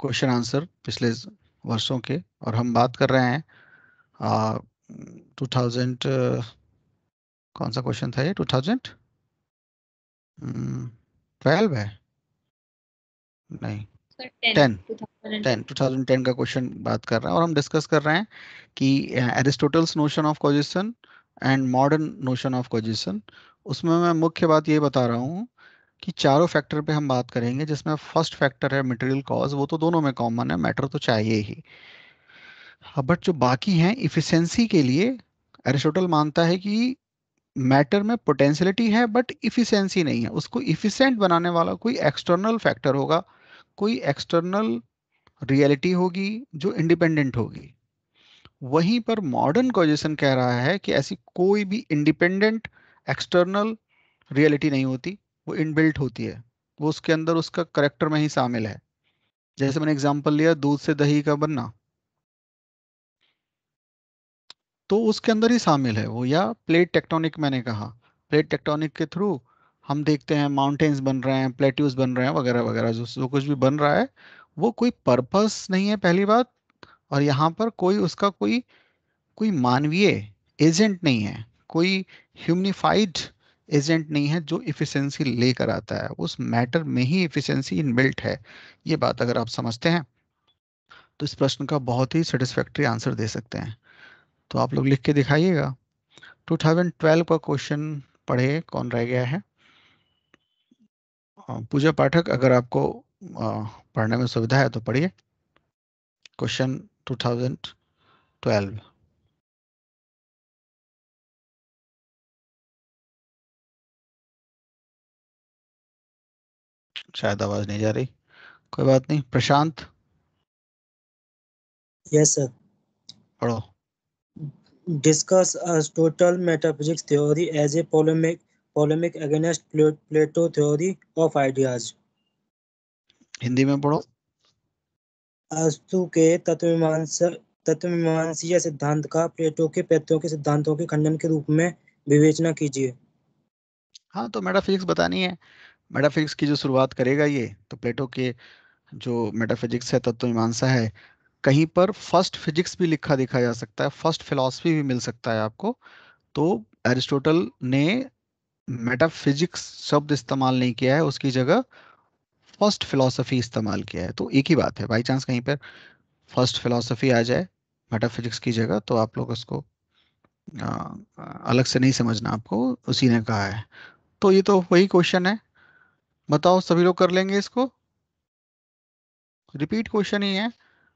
Question answer पिछले वर्षों के, और हम बात कर रहे हैं 2000, कौन सा क्वेश्चन था ये? 2012 है? नहीं, सर 10 2010। 2010 का क्वेश्चन बात कर रहे हैं, और हम डिस्कस कर रहे हैं कि Aristotle's notion of causation and modern notion of causation. उसमें मैं मुख्य बात ये बता रहा हूँ कि चारों फैक्टर पे हम बात करेंगे, जिसमें फर्स्ट फैक्टर है मटेरियल कॉज, वो तो दोनों में कॉमन है, मैटर तो चाहिए ही। हाँ, बट जो बाकी हैं इफिशिएंसी के लिए, एरिस्टोटल मानता है कि मैटर में पोटेंशियलिटी है बट इफिशिएंसी नहीं है। उसको इफिशिएंट बनाने वाला कोई एक्सटर्नल फैक्टर होगा, कोई एक्सटर्नल रियलिटी होगी जो इंडिपेंडेंट होगी। वहीं पर मॉडर्न कॉजेशन कह रहा है कि ऐसी कोई भी इंडिपेंडेंट एक्सटर्नल रियलिटी नहीं होती, वो इनबिल्ट होती है, वो उसके अंदर उसका करेक्टर में ही शामिल है। जैसे मैंने एग्जांपल लिया दूध से दही का बनना, तो उसके अंदर ही शामिल है वो। या प्लेट टेक्टोनिक, मैंने कहा प्लेट टेक्टोनिक के थ्रू हम देखते हैं माउंटेन्स बन रहे हैं, प्लेट्यूज बन रहे हैं, वगैरह वगैरह, जो जो कुछ भी बन रहा है वो कोई पर्पस नहीं है, पहली बात। और यहाँ पर कोई उसका कोई कोई मानवीय एजेंट नहीं है, कोई ह्यूमनिफाइड एजेंट नहीं है जो इफिशिएंसी लेकर आता है। उस मैटर में ही इफिशिएंसी इनबिल्ट है। ये बात अगर आप समझते हैं तो इस प्रश्न का बहुत ही सेटिस्फैक्ट्री आंसर दे सकते हैं। तो आप लोग लिख के दिखाइएगा। 2012 का क्वेश्चन पढ़े, कौन रह गया है? पूजा पाठक, अगर आपको पढ़ने में सुविधा है तो पढ़िए क्वेश्चन 2012। शायद आवाज नहीं जा रही, कोई बात नहीं। प्रशांत, यस सर। पढ़ो। Discuss Aristotle metaphysics theory as a polemic against Plato theory of ideas. Hindi में पढ़ो। अरस्तु के तत्वमीमांसीय सिद्धांत का प्लेटो के पैत्रों के सिद्धांतों के खंडन के रूप में विवेचना कीजिए। हाँ, तो मेटाफिजिक्स बतानी है। मेटाफिजिक्स की जो शुरुआत करेगा ये, तो प्लेटो के जो मेटाफिजिक्स है, तत्वमीमांसा है, कहीं पर फर्स्ट फिजिक्स भी लिखा दिखा जा सकता है, फर्स्ट फिलॉसफी भी मिल सकता है आपको। तो एरिस्टोटल ने मेटाफिजिक्स शब्द इस्तेमाल नहीं किया है, उसकी जगह फर्स्ट फिलॉसफी इस्तेमाल किया है। तो एक ही बात है, बाई चांस कहीं पर फर्स्ट फिलॉसफी आ जाए मेटाफिजिक्स की जगह, तो आप लोग उसको अलग से नहीं समझना, आपको उसी ने कहा है। तो ये तो वही क्वेश्चन है, बताओ सभी लोग कर लेंगे इसको? रिपीट क्वेश्चन ही है।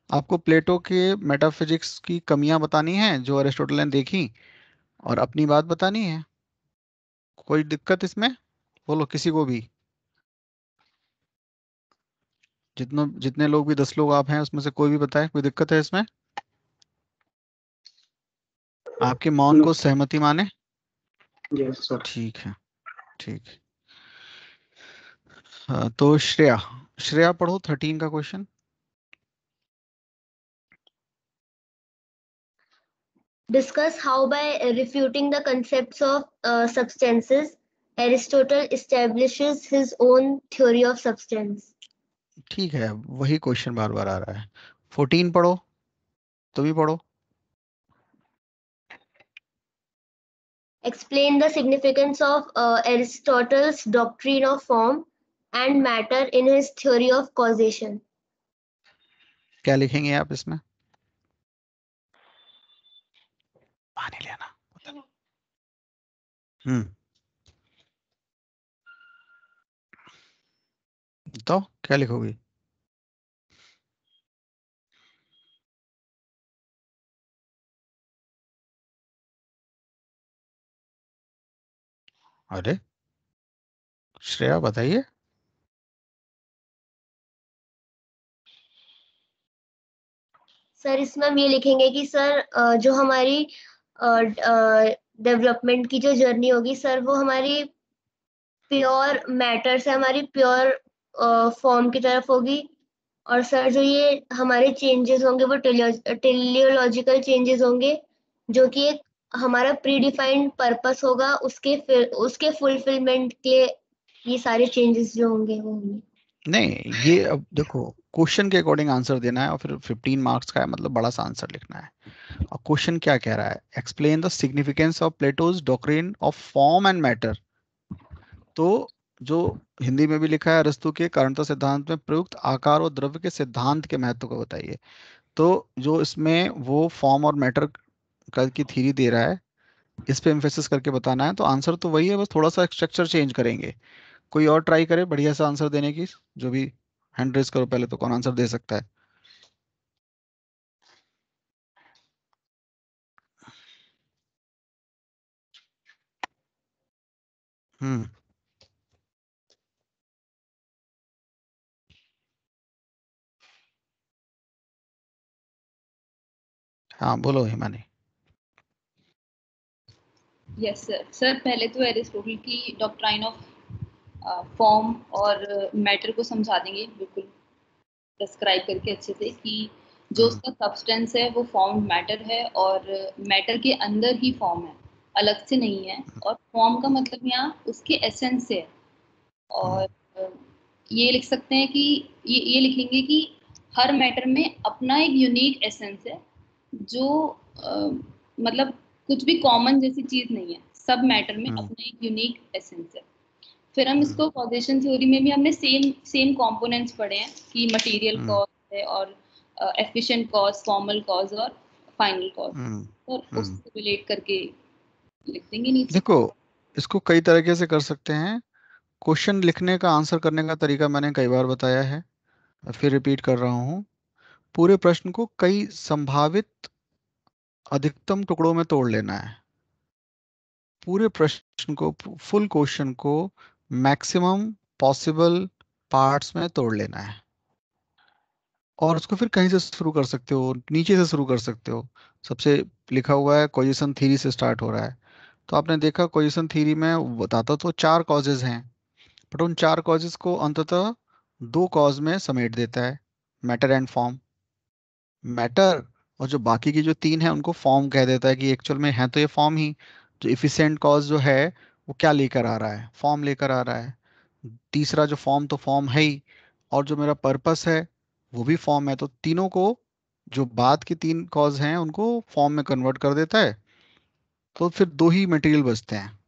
आपको प्लेटो के मेटाफिजिक्स की कमियां बतानी है जो अरिस्टोटल ने देखी, और अपनी बात बतानी है। कोई दिक्कत इसमें? बोलो किसी को भी। जितने जितने लोग भी, 10 लोग आप हैं उसमें से कोई भी बताए, कोई दिक्कत है इसमें? आपके मौन को सहमति माने। Yes sir. ठीक है, ठीक है। हाँ, तो श्रेया, श्रेया पढ़ो 13 का question. Discuss how by refuting the concepts of substances, Aristotle establishes his own theory of substance. ठीक है, वही क्वेश्चन बार बार आ रहा है। 14 पढ़ो, तो भी पढ़ो। Explain the significance of Aristotle's doctrine of form and matter in his theory of causation. क्या लिखेंगे आप इसमें? पानी लेना। तो क्या लिखोगे? अरे श्रेया बताइए। सर इसमें हम ये लिखेंगे कि सर जो हमारी डेवलपमेंट की जो जर्नी होगी सर, वो हमारी प्योर मैटर से हमारी प्योर फॉर्म की तरफ होगी। और सर जो ये हमारे चेंजेस होंगे वो टेलियोलॉजिकल चेंजेस होंगे, जो कि एक हमारा प्री डिफाइंड पर्पस होगा, उसके फुलफिलमेंट के ये सारे चेंजेस जो होंगे वो होंगे। नहीं, ये अब देखो, क्वेश्चन के अकॉर्डिंग आंसर देना है और फिर 15 मार्क्स का है, मतलब बड़ा सा आंसर लिखना है। और क्वेश्चन क्या कह रहा है, explain the significance of Plato's doctrine of form and matter. तो जो हिंदी में भी लिखा है, अरस्तु के कारणता सिद्धांत में प्रयुक्त आकार और द्रव्य के सिद्धांत के महत्व को बताइए। तो जो इसमें वो फॉर्म और मैटर का की थ्योरी दे रहा है, इस पे एम्फेसिस करके बताना है। तो आंसर तो वही है, बस थोड़ा सा स्ट्रक्चर चेंज करेंगे। कोई और ट्राई करे बढ़िया सा आंसर देने की, जो भी हैंड रेस करो पहले, तो कौन आंसर दे सकता है? हम्म। हाँ बोलो हिमानी। Yes sir. सर पहले तो एरिस्टोटल की डॉक्ट्राइन ऑफ फॉर्म और मैटर को समझा देंगे, बिल्कुल डिस्क्राइब करके अच्छे से, कि जो हम्म। उसका सब्सटेंस है वो फॉर्म मैटर है, और मैटर के अंदर ही फॉर्म है, अलग से नहीं है। और फॉर्म का मतलब यहाँ उसके एसेंस से है। और हम्म। ये लिख सकते हैं कि ये लिखेंगे कि हर मैटर में अपना एक यूनिक एसेंस है, जो मतलब कुछ भी कॉमन जैसी चीज नहीं है, सब मैटर में हम्म। अपना एक यूनिक एसेंस है। फिर हम हम्म। इसको कॉजेशन थ्योरी में भी हमने सेम सेम कंपोनेंट्स पढ़े हैं, कि मटेरियल हम्म। कॉज है, और एफिशिएंट कॉज, फॉर्मल कॉज, और फाइनल कॉज। हम्म। और हम्म। उससे रिलेट करके लिख देंगे नीचे। देखो, इसको कई तरीके से कर सकते हैं। क्वेश्चन लिखने का, आंसर करने का तरीका मैंने कई बार बताया है, फिर रिपीट कर रहा हूँ। पूरे प्रश्न को कई संभावित अधिकतम टुकड़ों में तोड़ लेना है। पूरे प्रश्न को, फुल क्वेश्चन को मैक्सिमम पॉसिबल पार्ट्स में तोड़ लेना है। और उसको फिर कहीं से शुरू कर सकते हो, नीचे से शुरू कर सकते हो। सबसे लिखा हुआ है कॉजेशन थ्योरी से स्टार्ट हो रहा है। तो आपने देखा कॉजेशन थ्योरी में वो बताता तो चार कॉजेज हैं, बट उन चार कॉजेज को अंततः दो कॉज में समेट देता है, मैटर एंड फॉर्म। मैटर और जो बाकी की जो तीन है उनको फॉर्म कह देता है, कि एक्चुअल में है तो ये फॉर्म ही। जो इफिशिएंट कॉज जो है वो क्या लेकर आ रहा है, फॉर्म लेकर आ रहा है। तीसरा जो फॉर्म, तो फॉर्म है ही। और जो मेरा पर्पस है वो भी फॉर्म है। तो तीनों को, जो बाद की तीन कॉज हैं उनको फॉर्म में कन्वर्ट कर देता है। तो फिर दो ही मटेरियल बचते हैं,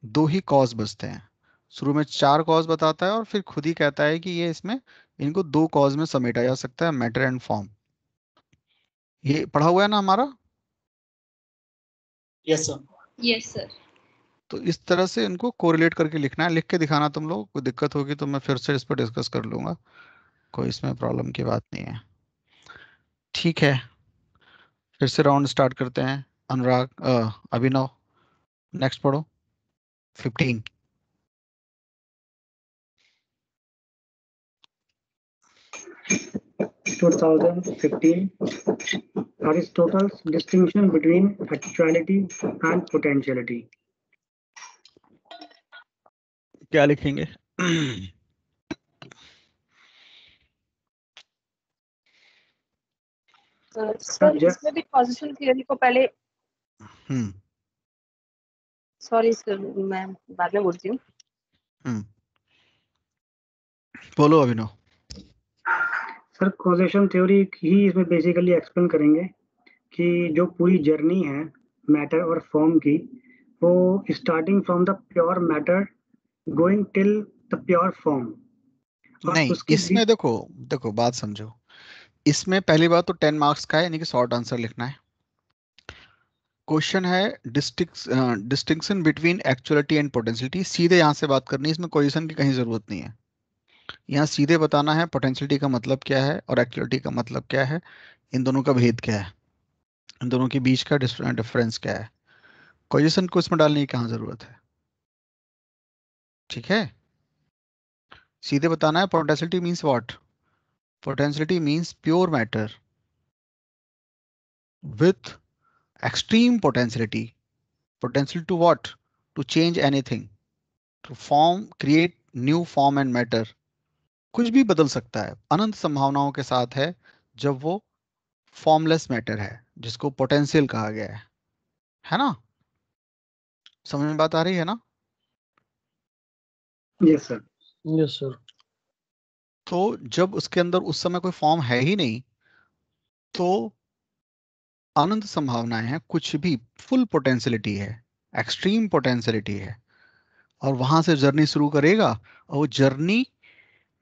दो ही कॉज बचते हैं। शुरू में चार कॉज बताता है और फिर खुद ही कहता है कि ये इसमें, इनको दो कॉज में समेटा जा सकता है, मैटर एंड फॉर्म। ये पढ़ा हुआ है ना हमारा? Yes sir. Yes sir. तो इस तरह से इनको कोरिलेट करके लिखना है। लिख के दिखाना, तुम लोग कोई दिक्कत होगी तो मैं फिर से इस पर डिस्कस कर लूंगा, कोई इसमें प्रॉब्लम की बात नहीं है। ठीक है, फिर से राउंड स्टार्ट करते हैं। अनुराग, अभिनव, नेक्स्ट पढ़ो। 15। 2015 Aristotle's distinction between actuality and potentiality. क्या लिखेंगे? सर इसमें भी कॉजेशन थ्योरी को पहले, हम्म। सॉरी सर मैं बाद में बोलती हूँ। हम्म। बोलो अभिनव। सर कॉजेशन थ्योरी ही इसमें बेसिकली एक्सप्लेन करेंगे कि जो पूरी जर्नी है मैटर और फॉर्म की, वो starting from the pure matter going till the pure form, और नहीं, उसके इसमें देखो, देखो बात समझो। इसमें पहली बात तो 10 मार्क्स का है, यानी कि शॉर्ट आंसर लिखना है। क्वेश्चन है distinction between actuality and potentiality, सीधे यहाँ से बात करनी है, इसमें क्वेश्चन की कहीं जरूरत नहीं है। यहाँ सीधे बताना है पोटेंशियलिटी का मतलब क्या है और एक्चुअलिटी का मतलब क्या है, इन दोनों का भेद क्या है, इन दोनों के बीच का डिफरेंस क्या है। क्वेश्चन को इसमें डालने की कहाँ जरूरत है? ठीक है, सीधे बताना है। Potentiality means what? Potentiality means pure matter with extreme potentiality. Potential to what? To change anything, to form, create new form and matter. कुछ भी बदल सकता है, अनंत संभावनाओं के साथ है, जब वो फॉर्मलेस मैटर है, जिसको पोटेंशियल कहा गया है ना? समझ में बात आ रही है ना? Yes sir. Yes sir. तो जब उसके अंदर उस समय कोई फॉर्म है ही नहीं, तो अनंत संभावनाएं हैं, कुछ भी, फुल पोटेंशियलिटी है, एक्सट्रीम पोटेंशियलिटी है, और वहां से जर्नी शुरू करेगा। और वो जर्नी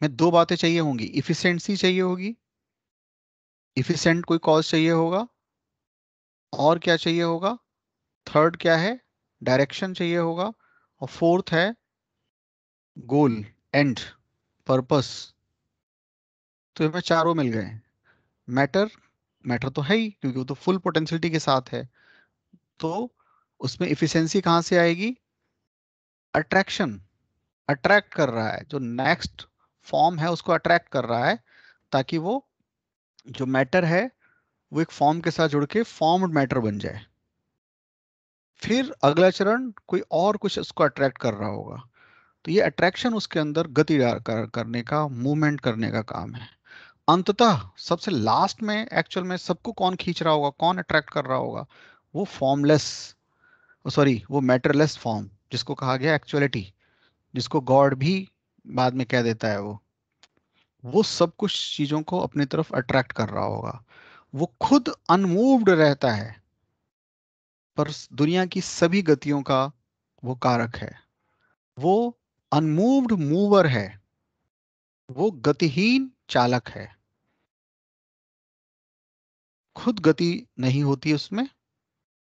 में दो बातें चाहिए होंगी, इफिशिएंसी चाहिए होगी, इफिशिएंट कोई कॉज चाहिए होगा, और क्या चाहिए होगा, थर्ड क्या है, डायरेक्शन चाहिए होगा, और फोर्थ है गोल, एंड, पर्पस। तो इसमें चारों मिल गए। मैटर, मैटर तो है ही क्योंकि वो तो फुल पोटेंशियलिटी के साथ है। तो उसमें इफिशिएंसी कहाँ से आएगी, अट्रैक्शन, अट्रैक्ट कर रहा है, जो नेक्स्ट फॉर्म है उसको अट्रैक्ट कर रहा है, ताकि वो जो मैटर है वो एक फॉर्म के साथ जुड़ के फॉर्म्ड मैटर बन जाए। फिर अगला चरण कोई और कुछ उसको अट्रैक्ट कर रहा होगा, तो ये अट्रैक्शन उसके अंदर गति करने का, मूवमेंट करने का काम है। अंततः सबसे लास्ट में एक्चुअल में सबको कौन खींच रहा होगा, कौन अट्रैक्ट कर रहा होगा, वो फॉर्मलेस, सॉरी वो मैटरलेस फॉर्म, जिसको कहा गया एक्चुअलिटी, जिसको गॉड भी बाद में कह देता है, वो सब कुछ चीजों को अपनी तरफ अट्रैक्ट कर रहा होगा। वो खुद अनमूव्ड रहता है, पर दुनिया की सभी गतियों का वो कारक है। वो अनमूव्ड मूवर है, वो गतिहीन चालक है, खुद गति नहीं होती उसमें।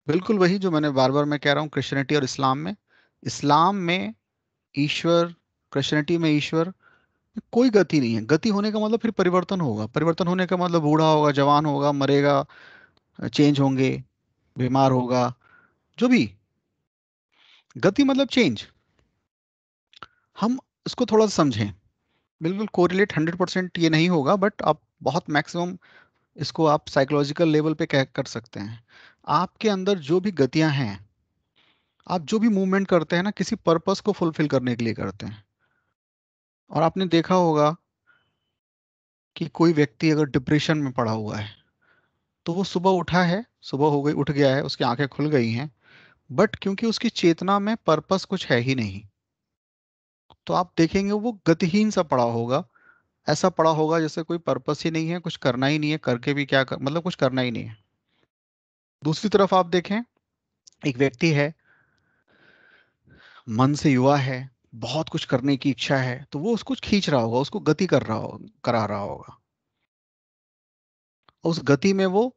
बिल्कुल वही जो मैंने बार बार मैं कह रहा हूँ, क्रिश्चियनिटी और इस्लाम में, इस्लाम में ईश्वर, क्रिश्चियनिटी में ईश्वर, कोई गति नहीं है। गति होने का मतलब फिर परिवर्तन होगा, परिवर्तन होने का मतलब बूढ़ा होगा, जवान होगा, मरेगा, चेंज होंगे, बीमार होगा, जो भी। गति मतलब चेंज। हम इसको थोड़ा सा समझें, बिल्कुल कोरिलेट 100% ये नहीं होगा, बट आप बहुत मैक्सिमम इसको आप साइकोलॉजिकल लेवल पे कह कर सकते हैं। आपके अंदर जो भी गतियां हैं, आप जो भी मूवमेंट करते हैं ना, किसी पर्पस को फुलफिल करने के लिए करते हैं। और आपने देखा होगा कि कोई व्यक्ति अगर डिप्रेशन में पड़ा हुआ है, तो वो सुबह उठा है, सुबह हो गई, उठ गया है, उसकी आंखें खुल गई हैं, बट क्योंकि उसकी चेतना में पर्पस कुछ है ही नहीं, तो आप देखेंगे वो गतिहीन सा पड़ा होगा, ऐसा पड़ा होगा जैसे कोई पर्पस ही नहीं है, कुछ करना ही नहीं है, करके भी क्या मतलब कुछ करना ही नहीं है। दूसरी तरफ आप देखें, एक व्यक्ति है, मन से युवा है, बहुत कुछ करने की इच्छा है, तो वो उसको कुछ खींच रहा होगा, उसको गति कर रहा हो, करा रहा होगा। उस गति में वो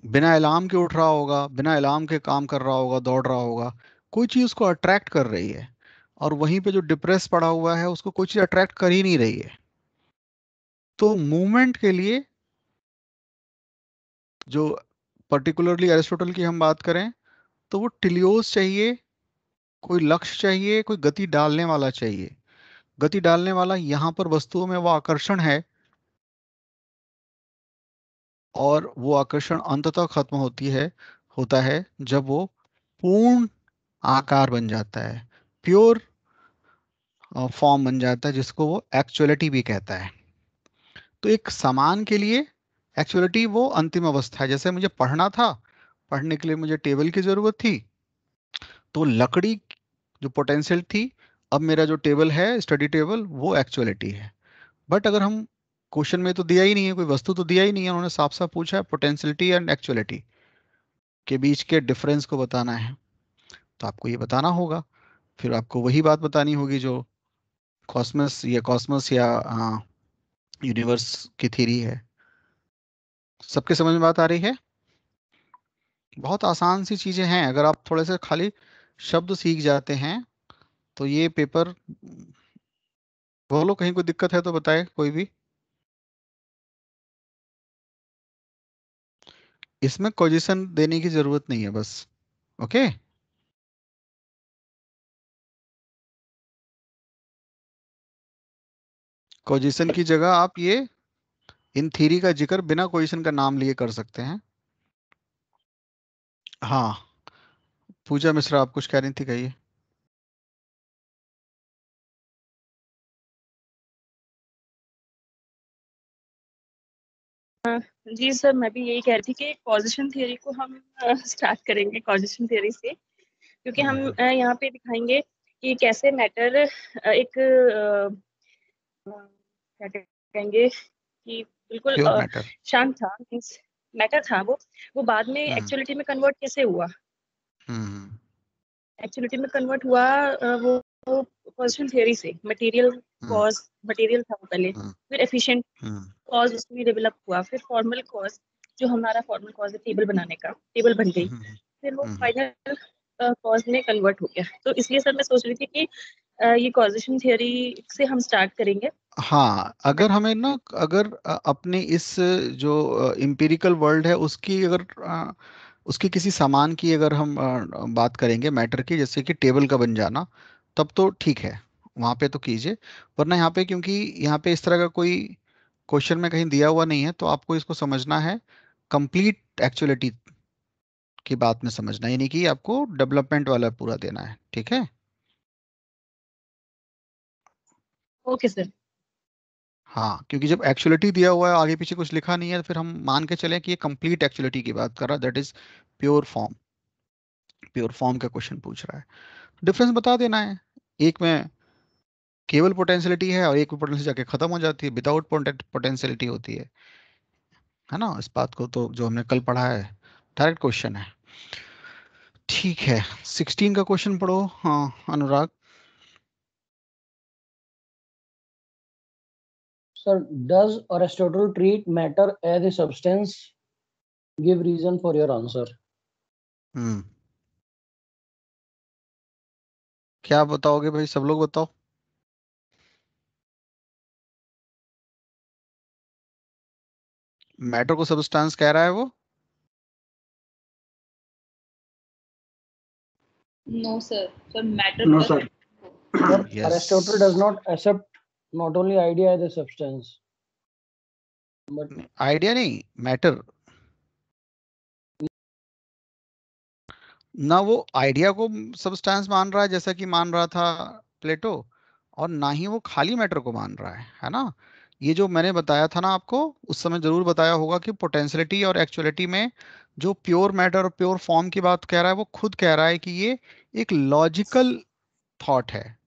बिना अलार्म के उठ रहा होगा, बिना अलार्म के काम कर रहा होगा, दौड़ रहा होगा, कोई चीज उसको अट्रैक्ट कर रही है। और वहीं पे जो डिप्रेस पड़ा हुआ है, उसको कोई चीज अट्रैक्ट कर ही नहीं रही है। तो मूवमेंट के लिए जो पर्टिकुलरली एरिस्टोटल की हम बात करें, तो वो टिलियोस चाहिए, कोई लक्ष्य चाहिए, कोई गति डालने वाला चाहिए। गति डालने वाला यहाँ पर वस्तुओं में वो आकर्षण है, और वो आकर्षण अंततः खत्म होता है जब वो पूर्ण आकार बन जाता है, प्योर फॉर्म बन जाता है, जिसको वो एक्चुअलिटी भी कहता है। तो एक सामान के लिए एक्चुअलिटी वो अंतिम अवस्था है। जैसे मुझे पढ़ना था, पढ़ने के लिए मुझे टेबल की जरूरत थी, तो लकड़ी जो पोटेंशियल थी, अब मेरा जो टेबल है, स्टडी टेबल, वो एक्चुअलिटी है। बट अगर हम, क्वेश्चन में तो दिया ही नहीं है, कोई वस्तु तो दिया ही नहीं है, उन्होंने साफ साफ पूछा है पोटेंशियलिटी एंड एक्चुअलिटी के बीच के डिफरेंस को बताना है, तो आपको ये बताना होगा। फिर आपको वही बात बतानी होगी जो कॉस्मस या यूनिवर्स की थ्योरी है। सबके समझ में बात आ रही है? बहुत आसान सी चीजें हैं, अगर आप थोड़े से खाली शब्द सीख जाते हैं, तो ये पेपर, बोलो कहीं कोई दिक्कत है तो बताए कोई भी। इसमें कोजिशन देने की जरूरत नहीं है बस। ओके, कोजिशन की जगह आप ये इन थ्योरी का जिक्र बिना कोजिशन का नाम लिए कर सकते हैं। हाँ, पूजा मिश्रा आप कुछ कह रही थी, कहिए। जी सर, मैं भी यही कह रही थी कि कॉजेशन थ्योरी को हम स्टार्ट करेंगे कॉजेशन थ्योरी से, क्योंकि हम यहाँ पे दिखाएंगे कि कैसे मैटर एक क्या कहेंगे कि बिल्कुल प्योर मैटर। शांत था, मीन्स मैटर था वो बाद में एक्चुअलिटी में कन्वर्ट कैसे हुआ, एक्चुअलिटी में कन्वर्ट हुआ वो कॉजेशन थ्योरी से। मटेरियल कॉज, मटेरियल था वो पहले, फिर एफिशिएंट कॉज उसमें डेवलप हुआ, फिर फॉर्मल कॉज, जो हमारा फॉर्मल कॉज है टेबल बनाने का, टेबल बन गई, फिर वो फाइनल कॉज में कन्वर्ट हो गया। तो इसलिए सर मैं सोच रही थी कि ये कॉजेशन थ्योरी से हम स्टार्ट करेंगे। हाँ, अगर हमें ना, अगर अपने इस जो इम्पिरिकल वर्ल्ड है उसकी, अगर उसकी किसी सामान की अगर हम बात करेंगे मैटर की, जैसे कि टेबल का बन जाना, तब तो ठीक है, वहाँ पे तो कीजिए। वरना यहाँ पे, क्योंकि यहाँ पे इस तरह का कोई क्वेश्चन में कहीं दिया हुआ नहीं है, तो आपको इसको समझना है कंप्लीट एक्चुअलिटी की बात में समझना है, यानी कि आपको डेवलपमेंट वाला पूरा देना है, ठीक है। Okay sir. हाँ, क्योंकि जब एक्चुअलिटी दिया हुआ है, आगे पीछे कुछ लिखा नहीं है, तो फिर हम मान के चलें कि ये कंप्लीट एक्चुअलिटी की बात कर रहा है, that is pure form, pure form का क्वेश्चन पूछ रहा है। डिफरेंस बता देना है, एक में केवल पोटेंशियलिटी है और एक में पोटेंशियल जाके खत्म हो जाती है, विदाउट पोटेंशियलिटी होती है ना। इस बात को तो जो हमने कल पढ़ा है, डायरेक्ट क्वेश्चन है। ठीक है, 16 का क्वेश्चन पढ़ो। हाँ अनुराग। Sir, does Aristotle treat matter as a substance? Give reason for your answer. क्या बताओगे भाई, सब लोग बताओ। मैटर को सब्सटेंस कह रहा है वो? No sir, sir matter no plus sir. Sir, Yes. Aristotle does not accept not only idea as a substance, but idea नहीं, मैटर। ना वो आइडिया को सब्सटेंस मान रहा है जैसा कि मान रहा था प्लेटो, और ना ही वो खाली मैटर को मान रहा है ना। ये जो मैंने बताया था ना आपको, उस समय जरूर बताया होगा कि पोटेंशियलिटी और एक्चुअलिटी में जो प्योर मैटर और प्योर फॉर्म की बात कह रहा है, वो खुद कह रहा है कि ये एक लॉजिकल थॉट है,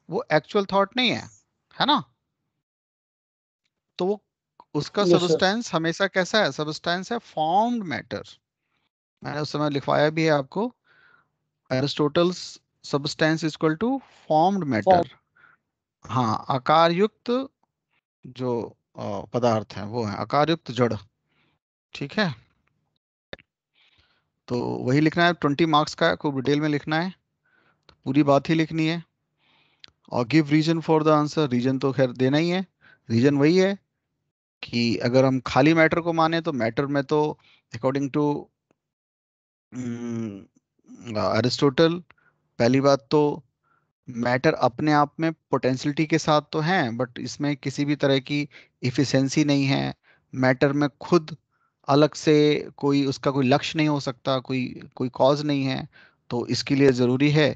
वो एक्चुअल थॉट नहीं है ना। तो वो उसका yes sir. सब्सटेंस हमेशा कैसा है? सब्सटेंस है फॉर्म्ड मैटर। मैंने उस समय लिखवाया भी है आपको, Aristotle's substance equal to formed Form. Matter. हाँ, आकार युक्त जो पदार्थ हैं वो है आकार युक्त जड़, ठीक है। तो वही लिखना है, 20 मार्क्स का है, खूब डिटेल में लिखना है, तो पूरी बात ही लिखनी है। और give reason for the answer, reason तो खैर देना ही है। रीजन वही है कि अगर हम खाली मैटर को माने तो मैटर में तो अकॉर्डिंग टू एरिस्टोटल, पहली बात तो मैटर अपने आप में पोटेंशियलिटी के साथ तो है, बट इसमें किसी भी तरह की इफिशिएंसी नहीं है। मैटर में खुद अलग से कोई उसका कोई लक्ष्य नहीं हो सकता, कोई कोई कॉज नहीं है। तो इसके लिए ज़रूरी है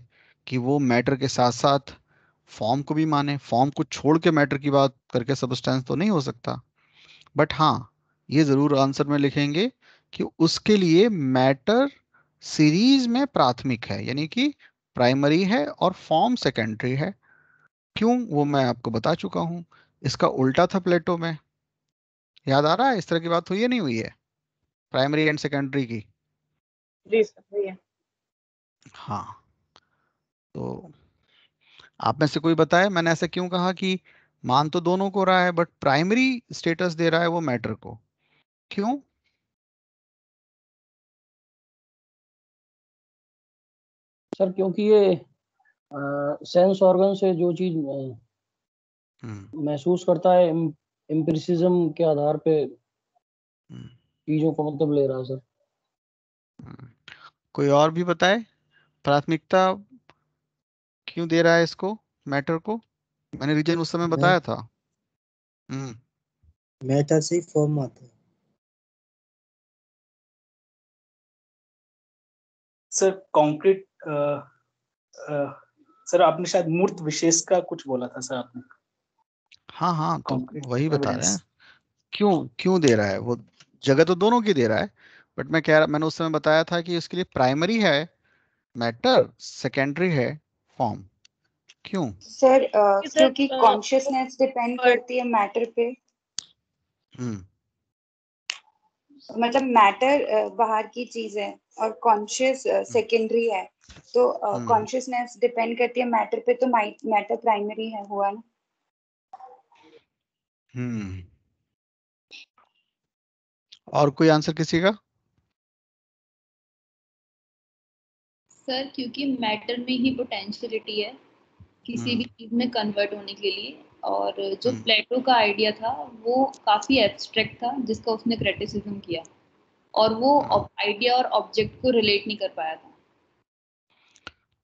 कि वो मैटर के साथ साथ फॉर्म को भी माने, फॉर्म को छोड़ के मैटर की बात करके सब्सटेंस तो नहीं हो सकता। बट हाँ, ये ज़रूर आंसर में लिखेंगे कि उसके लिए मैटर सीरीज में प्राथमिक है, यानी कि प्राइमरी है और फॉर्म सेकेंडरी है। क्यों, वो मैं आपको बता चुका हूँ। इसका उल्टा था प्लेटो में, याद आ रहा है? इस तरह की बात हुई है नहीं हुई है, प्राइमरी एंड सेकेंडरी की? जी सर, भैया। हाँ, तो आप में से कोई बताए मैंने ऐसा क्यों कहा कि मान तो दोनों को रहा है, बट प्राइमरी स्टेटस दे रहा है वो मैटर को, क्यों? सर क्योंकि ये सेंस ऑर्गन से जो चीज महसूस करता है, एम्पिरिसिज्म के आधार पे चीजों को मतलब ले रहा है सर। कोई और भी बताए प्राथमिकता क्यों दे रहा है इसको, मैटर को? मैंने रीजन उस समय बताया था। मैटर से फॉर्म आता है। सर कॉन्क्रीट, सर आपने शायद मूर्त विशेष का कुछ बोला था सर आपने। हाँ हाँ, तो Concrete वही बता रहे हैं evidence। क्यों क्यों दे रहा है वो। जगह तो दोनों की दे रहा है, बट मैं कह रहा, मैंने उस समय बताया था कि इसके लिए प्राइमरी है मैटर, सेकेंडरी है फॉर्म। क्यों? सर सर क्योंकि कॉन्शियसनेस डिपेंड करती है मैटर पे। मतलब मैटर बाहर की चीज है और कॉन्शियस सेकेंडरी है, तो कॉन्शियसनेस डिपेंड करती है मैटर पे, तो मैटर प्राइमरी है, हुआ ना। और कोई आंसर किसी का? सर क्योंकि मैटर में ही पोटेंशियलिटी है किसी भी चीज में कन्वर्ट होने के लिए, और जो प्लेटो का आइडिया था वो काफी एब्स्ट्रैक्ट था जिसका उसने क्रिटिसिज्म किया, और वो आइडिया और ऑब्जेक्ट को रिलेट नहीं कर पाया था।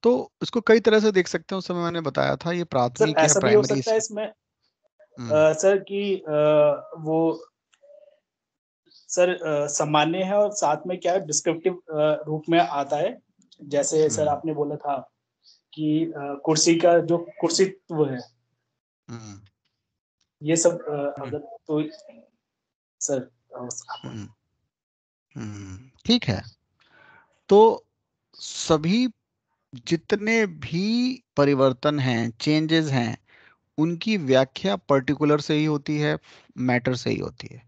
तो इसको कई तरह से देख सकते हैं, उस समय मैंने बताया था ये सर प्राथमिक या ऐसा भी हो प्राइमरी। सकता है इसमें सर कि वो सर सामान्य है और साथ में क्या डिस्क्रिप्टिव रूप में आता है। जैसे सर आपने बोला था कि कुर्सी का जो कुर्सीत्व है, ये सब अगर तो सर ठीक है। तो सभी जितने भी परिवर्तन हैं, चेंजेस हैं, उनकी व्याख्या पर्टिकुलर से ही होती है, मैटर से ही होती है।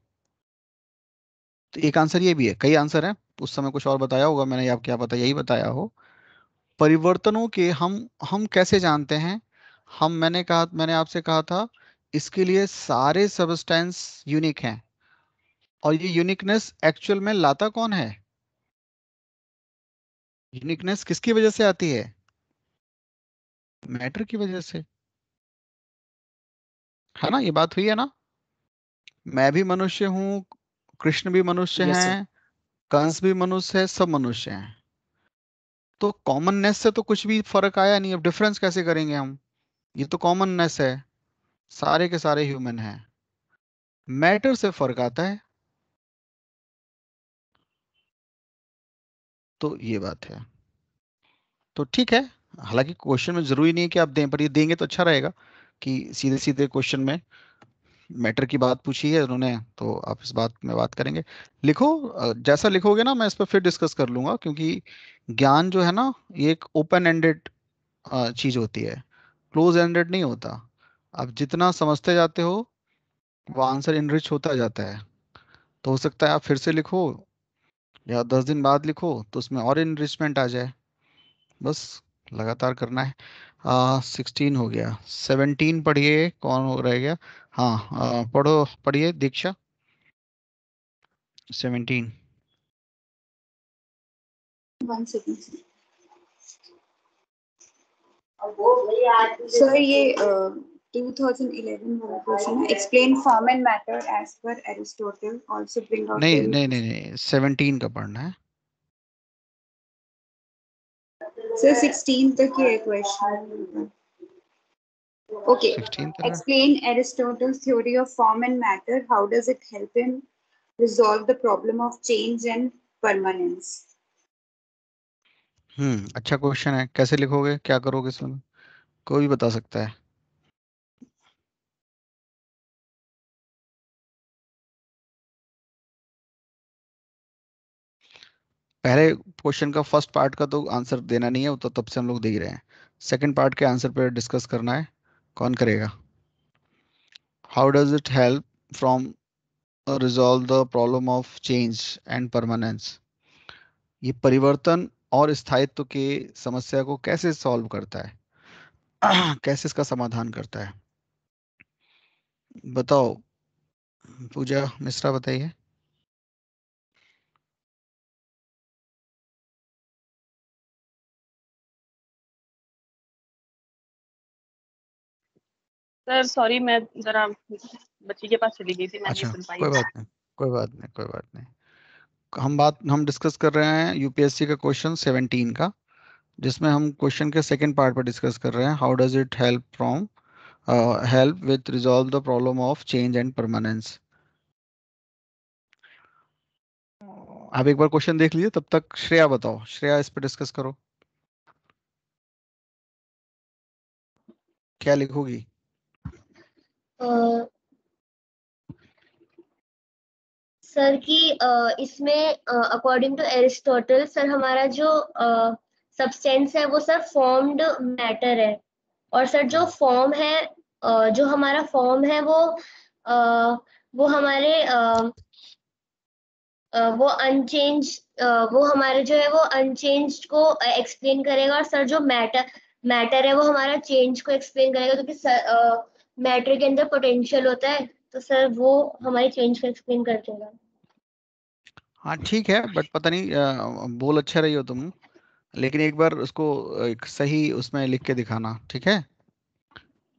तो एक आंसर ये भी है, कई आंसर हैं, उस समय कुछ और बताया होगा मैंने, आप क्या पता यही बताया हो। परिवर्तनों के हम कैसे जानते हैं? मैंने आपसे कहा था इसके लिए सारे सबस्टेंस यूनिक हैं, और ये यूनिकनेस एक्चुअल में लाता कौन है? यूनिकनेस किसकी वजह से आती है? मैटर की वजह से, है ना? ये बात हुई है ना? मैं भी मनुष्य हूँ, कृष्ण भी मनुष्य यस सर। हैं, कंस भी मनुष्य है, सब मनुष्य हैं। तो कॉमननेस से तो कुछ भी फर्क आया नहीं, अब डिफरेंस कैसे करेंगे हम? ये तो कॉमननेस है, सारे के सारे ह्यूमन हैं। मैटर से फर्क आता है, तो ये बात है। तो ठीक है, हालांकि क्वेश्चन में जरूरी नहीं है कि आप दें, पर ये देंगे तो अच्छा रहेगा कि सीधे सीधे क्वेश्चन में मैटर की बात पूछी है उन्होंने, तो आप इस बात में बात करेंगे। लिखो, जैसा लिखोगे ना मैं इस पर फिर डिस्कस कर लूंगा, क्योंकि ज्ञान जो है ना ये एक ओपन एंडेड चीज होती है, क्लोज एंडेड नहीं होता। आप जितना समझते जाते हो वो आंसर इनरिच होता जाता है। तो हो सकता है आप फिर से लिखो या 10 दिन बाद लिखो तो उसमें और इनरिचमेंट आ जाए, बस लगातार करना है। 16 हो गया, 17 पढ़िए, कौन हो रह गया? हाँ, पढ़िए दीक्षा, 17। 1 सेकंड सर, ये 2011 वाला क्वेश्चन है। Explain form and matter as per Aristotle, also bring out नहीं नहीं नहीं नहीं, 17 का पढ़ना है सर। 16 तक ये क्वेश्चन। Okay. 16 तक है। Explain Aristotle's theory of form and matter. How does it help him resolve the problem of change and permanence? अच्छा क्वेश्चन है, कैसे लिखोगे, क्या करोगे इसमें? कोई भी बता सकता है। पहले क्वेश्चन का फर्स्ट पार्ट का तो आंसर देना नहीं है, वो तो तब से हम लोग दे ही रहे हैं। सेकंड पार्ट के आंसर पर डिस्कस करना है, कौन करेगा? How does it help from resolve the problem of change and permanence? ये परिवर्तन और स्थायित्व के समस्या को कैसे सॉल्व करता है? कैसे इसका समाधान करता है? बताओ, पूजा मिश्रा बताइए। सर सॉरी, मैं जरा बच्ची के पास चली गई थी, मैं नहीं अच्छा, सुन पाई। कोई बात नहीं, कोई बात नहीं, कोई बात नहीं। हम डिस्कस कर रहे हैं यूपीएससी का क्वेश्चन 17 का, जिसमें हम क्वेश्चन के सेकंड पार्ट पर डिस्कस कर रहे हैं, how does it help with resolve the problem of change and permanence. आप एक बार क्वेश्चन देख लीजिए, तब तक श्रेया बताओ, श्रेया इस पर डिस्कस करो, क्या लिखोगी? सर कि इसमें अकॉर्डिंग टू एरिस्टोटल सर, हमारा जो सब्सटेंस है वो सर फॉर्म्ड मैटर है, और सर जो फॉर्म है, जो हमारा फॉर्म है वो हमारे वो अनचेंज वो हमारे जो है वो अनचेंज को एक्सप्लेन करेगा। और सर जो मैटर है वो हमारा चेंज को एक्सप्लेन करेगा, क्योंकि मैटर के अंदर पोटेंशियल होता है, तो सर वो हमारे चेंज को एक्सप्लेन कर देगा। हाँ ठीक है, बट पता नहीं बोल अच्छा रही हो तुम, लेकिन एक बार उसको एक सही उसमें लिख के दिखाना, ठीक है।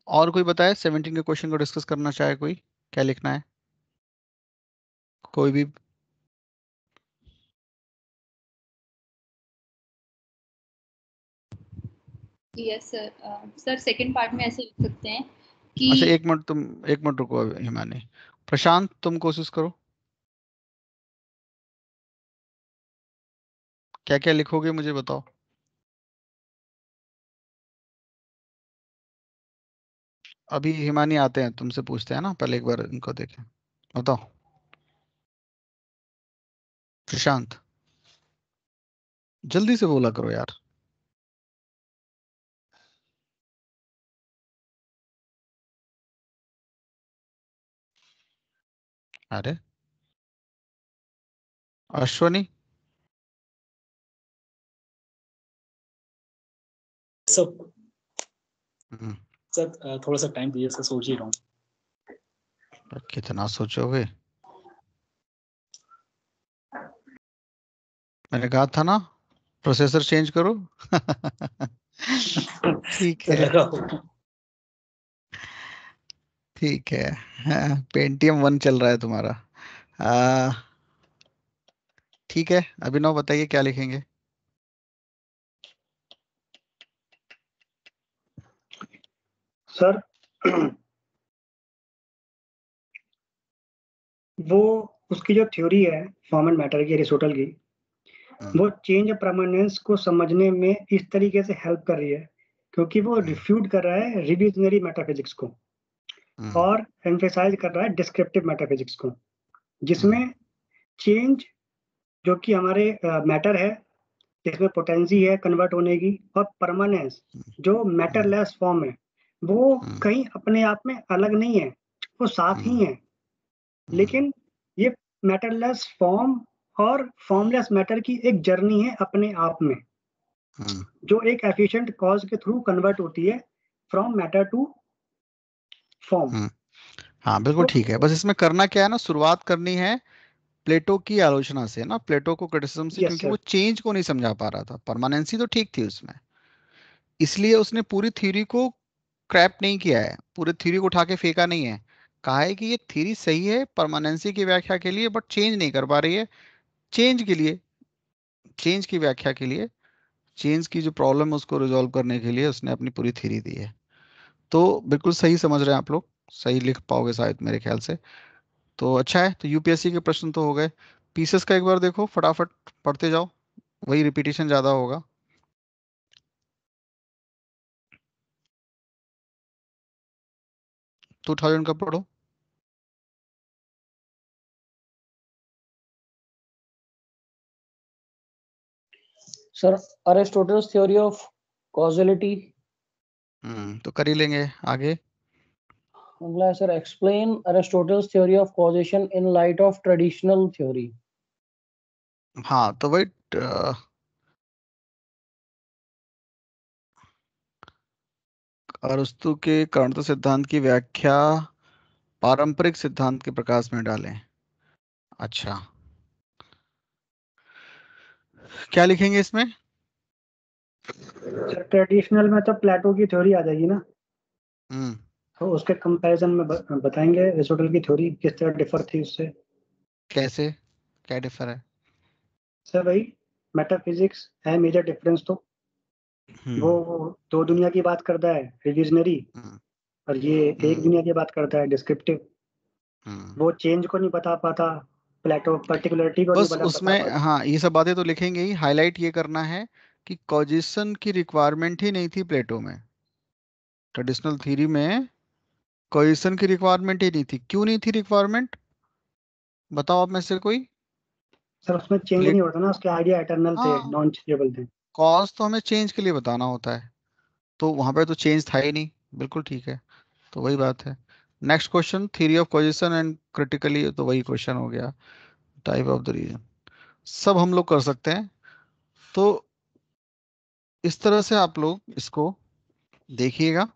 और कोई बताए 17 के क्वेश्चन को डिस्कस करना चाहे कोई, क्या लिखना है कोई भी? Yes sir. Sir second part में ऐसे लिख सकते हैं कि अच्छा एक मिनट, तुम एक मिनट रुको अभी हिमानी। प्रशांत तुम कोशिश करो, क्या क्या लिखोगे मुझे बताओ। अभी हिमानी आते हैं, तुमसे पूछते हैं ना, पहले एक बार इनको देखें, बताओ प्रशांत, जल्दी से बोला करो यार। अरे अश्वनी, सब हम्म, सर थोड़ा सा टाइम दीजिए सर, सोच ही रहा हूँ। कितना सोचोगे? मैंने कहा था ना प्रोसेसर चेंज करो। ठीक सर है, लगा हो। ठीक है। हाँ, पेंटियम 1 चल रहा है तुम्हारा। आ, ठीक है, अभिनव बताइए क्या लिखेंगे। सर वो उसकी जो थ्योरी है फॉर्म एंड मैटर की, एरिस्टोटल की, वो चेंज परमानेंस को समझने में इस तरीके से हेल्प कर रही है क्योंकि वो रिफ्यूट कर रहा है रिविजनरी मेटाफिजिक्स को और एम्फेसाइज कर रहा है डिस्क्रिप्टिव मेटाफिजिक्स को, जिसमें चेंज जो कि हमारे मैटर है, जिसमें पोटेंसी है कन्वर्ट होने की, और परमानेंस जो मैटरलेस फॉर्म है, वो कहीं अपने आप में अलग नहीं है, वो साथ ही है। लेकिन ये मैटरलेस फॉर्म और फॉर्मलेस मैटर की एक जर्नी है अपने आप में, जो एक एफिशिएंट कॉज के थ्रू कन्वर्ट होती है फ्रॉम मैटर टू फॉर्म। हाँ बिल्कुल ठीक है, बस इसमें करना क्या है ना, शुरुआत करनी है प्लेटो की आलोचना से ना, प्लेटो को क्रिटिसिज्म से, यस क्योंकि वो सर। चेंज को नहीं समझा पा रहा था, परमानेंसी तो ठीक थी उसमें, इसलिए उसने पूरी थ्योरी को क्रैप नहीं किया है, पूरी थ्योरी को उठा के फेंका नहीं है, कहा है कि ये थ्योरी सही है परमानेंसी की व्याख्या के लिए, बट चेंज नहीं कर पा रही है, चेंज के लिए, चेंज की व्याख्या के लिए, चेंज की जो प्रॉब्लम है उसको रिजॉल्व करने के लिए उसने अपनी पूरी थ्योरी दी है। तो बिल्कुल सही समझ रहे हैं आप लोग, सही लिख पाओगे शायद मेरे ख्याल से। तो अच्छा है, तो यूपीएससी के प्रश्न तो हो गए, पीसेस का एक बार देखो फटाफट, पढ़ते जाओ, वही रिपीटेशन ज्यादा होगा। टू 2000 का पढ़ो। Sir Aristotle's theory of causality. तो कर ही लेंगे आगे। अगला है sir explain Aristotle's theory of causation in light of traditional theory. हाँ तो वही अरस्तु के कर्णत्व सिद्धांत की व्याख्या पारंपरिक सिद्धांत के प्रकाश में डालें। अच्छा, क्या लिखेंगे इसमें? ट्रेडिशनल में तो प्लेटो की थ्योरी आ जाएगी ना, हम्म तो उसके कंपैरिजन में बताएंगे एरिस्टोटल की थ्योरी किस तरह डिफर थी उससे। कैसे, क्या डिफर है? सर भाई, मेटाफिजिक्स है मेजर डिफरेंस तो, वो हम्म दो दुनिया की बात करता है रिविजनरी, हम्म और ये एक हम्म दुनिया की बात करता है डिस्क्रिप्टिव। हम्म। वो चेंज को नहीं बता पाता, प्लेटो पर्टिकुलरिटी को नहीं बस बता उसमें पाता। हाँ ये सब बातें तो लिखेंगे ही, हाईलाइट ये करना है कि कॉजिशन की रिक्वायरमेंट ही नहीं थी प्लेटो में, ट्रेडिशनल थ्योरी में कॉजिशन की रिक्वायरमेंट ही नहीं थी। क्यों नहीं थी रिक्वायरमेंट, बताओ आप में से कोई। सर उसमें चेंज प्लेट नहीं होता ना, उसके आइडिया एटर्नल थे, हाँ, नॉन चेंजेबल थे। कॉज तो हमें चेंज के लिए बताना होता है, तो वहां पे तो चेंज था ही नहीं, बिल्कुल ठीक है। तो वही बात है। Next question, theory of causation and critically, तो वही क्वेश्चन हो गया। टाइप ऑफ द रीजन सब हम लोग कर सकते हैं। तो इस तरह से आप लोग इसको देखिएगा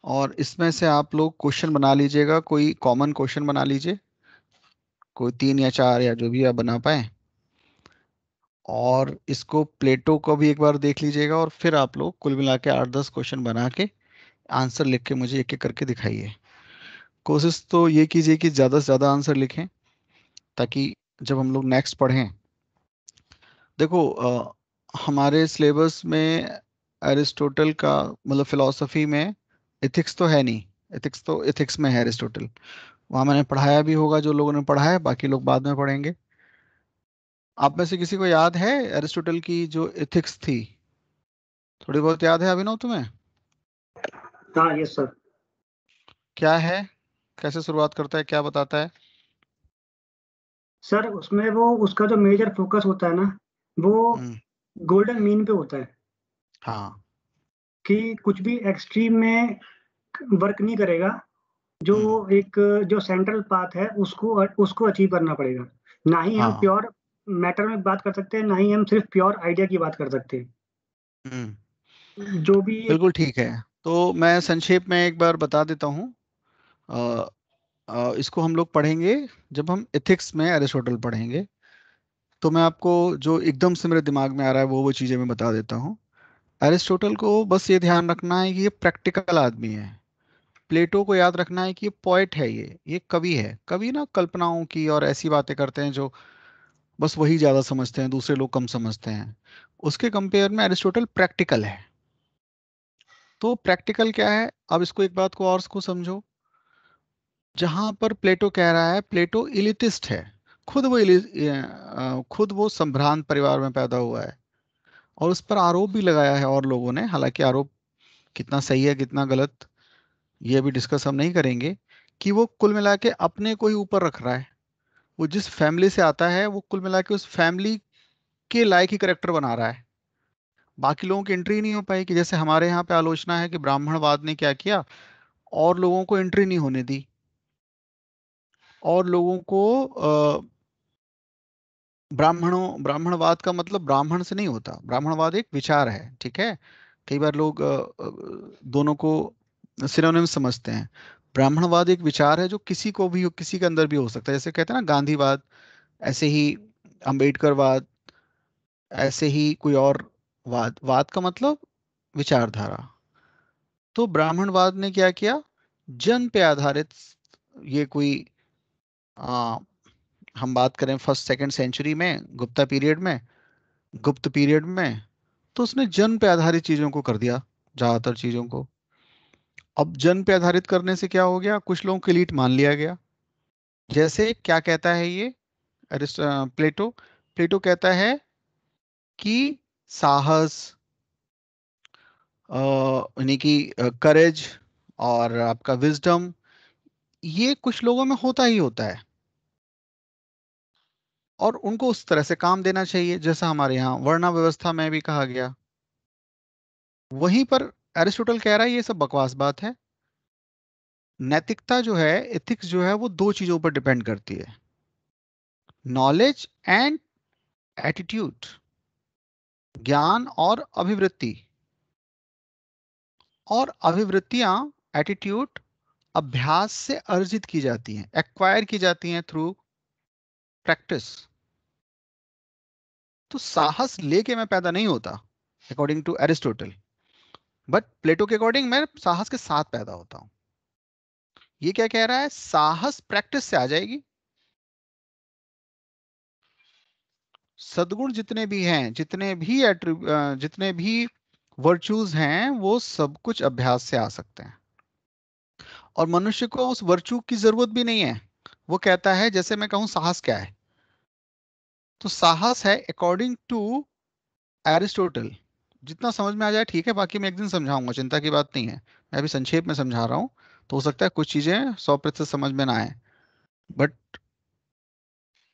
और इसमें से आप लोग क्वेश्चन बना लीजिएगा, कोई कॉमन क्वेश्चन बना लीजिए, कोई 3 या 4 या जो भी आप बना पाए। और इसको प्लेटो को भी एक बार देख लीजिएगा और फिर आप लोग कुल मिला के 8-10 क्वेश्चन बना के आंसर लिख के मुझे एक एक करके दिखाइए। कोशिश तो ये कीजिए कि ज़्यादा से ज़्यादा आंसर लिखें, ताकि जब हम लोग नेक्स्ट पढ़ें। देखो हमारे सिलेबस में एरिस्टोटल का मतलब फिलॉसफी में एथिक्स तो है नहीं। एथिक्स तो एथिक्स में है एरिस्टोटल, वहाँ मैंने पढ़ाया भी होगा, जो लोगों ने पढ़ा है, बाकी लोग बाद में पढ़ेंगे। आप में से किसी को याद है एरिस्टोटल की जो एथिक्स थी? थोड़ी बहुत याद है अभिनव तुम्हें? हाँ यस सर। क्या है, कैसे शुरुआत करता है, क्या बताता है? सर उसमें वो उसका जो मेजर फोकस होता है ना, वो हम्म, गोल्डन मीन पे होता है, हाँ। कि कुछ भी एक्सट्रीम में वर्क नहीं करेगा। जो हम्म, एक जो सेंट्रल पाथ है उसको उसको अचीव करना पड़ेगा। ना ही हम हाँ। प्योर मैटर में बात कर सकते हैं, ना ही हम सिर्फ प्योर आइडिया की बात कर सकते हम्म, हैं। जो भी एक बिल्कुल ठीक है। तो मैं संक्षेप में एक बार बता देता हूँ। अ, इसको हम लोग पढ़ेंगे जब हम एथिक्स में एरिस्टोटल पढ़ेंगे। तो मैं आपको जो एकदम से मेरे दिमाग में आ रहा है वो चीज़ें मैं बता देता हूँ। एरिस्टोटल को बस ये ध्यान रखना है कि ये प्रैक्टिकल आदमी है। प्लेटो को याद रखना है कि ये पोएट है, ये कवि है। कवि ना कल्पनाओं की और ऐसी बातें करते हैं जो बस वही ज़्यादा समझते हैं, दूसरे लोग कम समझते हैं। उसके कंपेयर में एरिस्टोटल प्रैक्टिकल है। तो प्रैक्टिकल क्या है, अब इसको एक बात को और को समझो। जहां पर प्लेटो कह रहा है, प्लेटो इलिटिस्ट है। खुद वो संभ्रांत परिवार में पैदा हुआ है और उस पर आरोप भी लगाया है और लोगों ने। हालांकि आरोप कितना सही है कितना गलत ये अभी डिस्कस हम नहीं करेंगे। कि वो कुल मिला के अपने को ही ऊपर रख रहा है। वो जिस फैमिली से आता है वो कुल मिला के उस फैमिली के लायक ही करेक्टर बना रहा है। बाकी लोगों की एंट्री नहीं हो पाई। कि जैसे हमारे यहाँ पे आलोचना है कि ब्राह्मणवाद ने क्या किया, और लोगों को एंट्री नहीं होने दी, और लोगों को ब्राह्मणवाद का मतलब ब्राह्मण से नहीं होता। ब्राह्मणवाद एक विचार है, ठीक है। कई बार लोग दोनों को सिनोनिम समझते हैं। ब्राह्मणवाद एक विचार है जो किसी को भी किसी के अंदर भी हो सकता है। जैसे कहते हैं ना गांधीवाद, ऐसे ही अंबेडकरवाद, ऐसे ही कोई और वाद। वाद का मतलब विचारधारा। तो ब्राह्मणवाद ने क्या किया, जन पे आधारित। ये कोई आ, हम बात करें फर्स्ट सेकंड सेंचुरी में, गुप्त पीरियड में, तो उसने जन पे आधारित चीजों को कर दिया, ज्यादातर चीजों को। अब जन पे आधारित करने से क्या हो गया, कुछ लोगों को एलीट मान लिया गया। जैसे क्या कहता है ये प्लेटो? प्लेटो कहता है कि साहस, यानी कि करेज और आपका विजडम, ये कुछ लोगों में होता ही होता है और उनको उस तरह से काम देना चाहिए जैसा हमारे यहाँ वर्णा व्यवस्था में भी कहा गया। वहीं पर एरिस्टोटल कह रहा है ये सब बकवास बात है। नैतिकता जो है, एथिक्स जो है, वो दो चीजों पर डिपेंड करती है, नॉलेज एंड एटीट्यूड, ज्ञान और अभिवृत्ति। और अभिवृत्तियां, एटीट्यूड, अभ्यास से अर्जित की जाती हैं, एक्वायर की जाती हैं थ्रू प्रैक्टिस। तो साहस लेके मैं पैदा नहीं होता अकॉर्डिंग टू एरिस्टोटल, बट प्लेटो के अकॉर्डिंग मैं साहस के साथ पैदा होता हूं। ये क्या कह रहा है, साहस प्रैक्टिस से आ जाएगी। सद्गुण जितने भी हैं, जितने भी वर्चूज हैं, वो सब कुछ अभ्यास से आ सकते हैं। और मनुष्य को उस वर्चू की जरूरत भी नहीं है। वो कहता है, जैसे मैं कहूं साहस क्या है, तो साहस है अकॉर्डिंग टू एरिस्टोटल। जितना समझ में आ जाए ठीक है, बाकी मैं एक दिन समझाऊंगा, चिंता की बात नहीं है। मैं अभी संक्षेप में समझा रहा हूँ, तो हो सकता है कुछ चीजें 100% समझ में ना आए। बट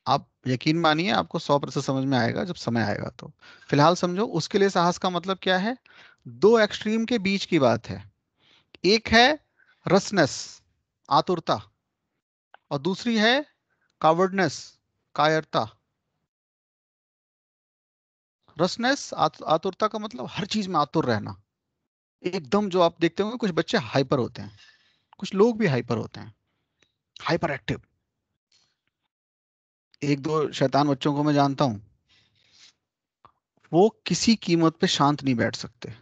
आप यकीन मानिए आपको 100% समझ में आएगा जब समय आएगा। तो फिलहाल समझो उसके लिए साहस का मतलब क्या है। दो एक्सट्रीम के बीच की बात है। एक है रसनेस, आतुरता, और दूसरी है कावर्डनेस, कायरता। रसनेस, आतुरता का मतलब हर चीज में आतुर रहना, एकदम। जो आप देखते होंगे कुछ बच्चे हाइपर होते हैं, कुछ लोग भी हाइपर होते हैं, हाइपर एक्टिव। एक दो शैतान बच्चों को मैं जानता हूं, वो किसी कीमत पे शांत नहीं बैठ सकते।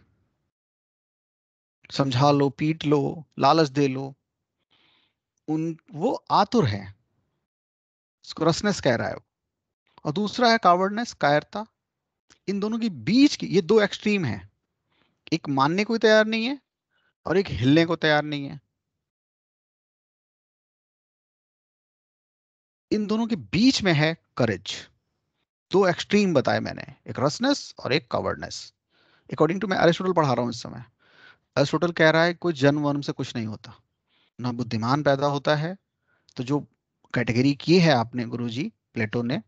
समझा लो, पीट लो, लालच दे लो, वो आतुर है। इसको रसनेस कह रहा है वो। और दूसरा है कावर्डनेस, कायरता। इन दोनों के बीच की ये दो एक्सट्रीम है। एक मानने को तैयार नहीं है और एक हिलने को तैयार नहीं है। इन दोनों के बीच में है करेज। दो एक्सट्रीम बताए मैंने, एक रसनेस और एक कवर्डनेस। अकॉर्डिंग टू, मैं एरिस्टोटल पढ़ा रहा हूँ इस समय। एरिस्टोटल कह रहा है कोई जन्म वर्म से कुछ नहीं होता, ना बुद्धिमान पैदा होता है। तो जो कैटेगरी की है आपने गुरुजी, प्लेटो ने,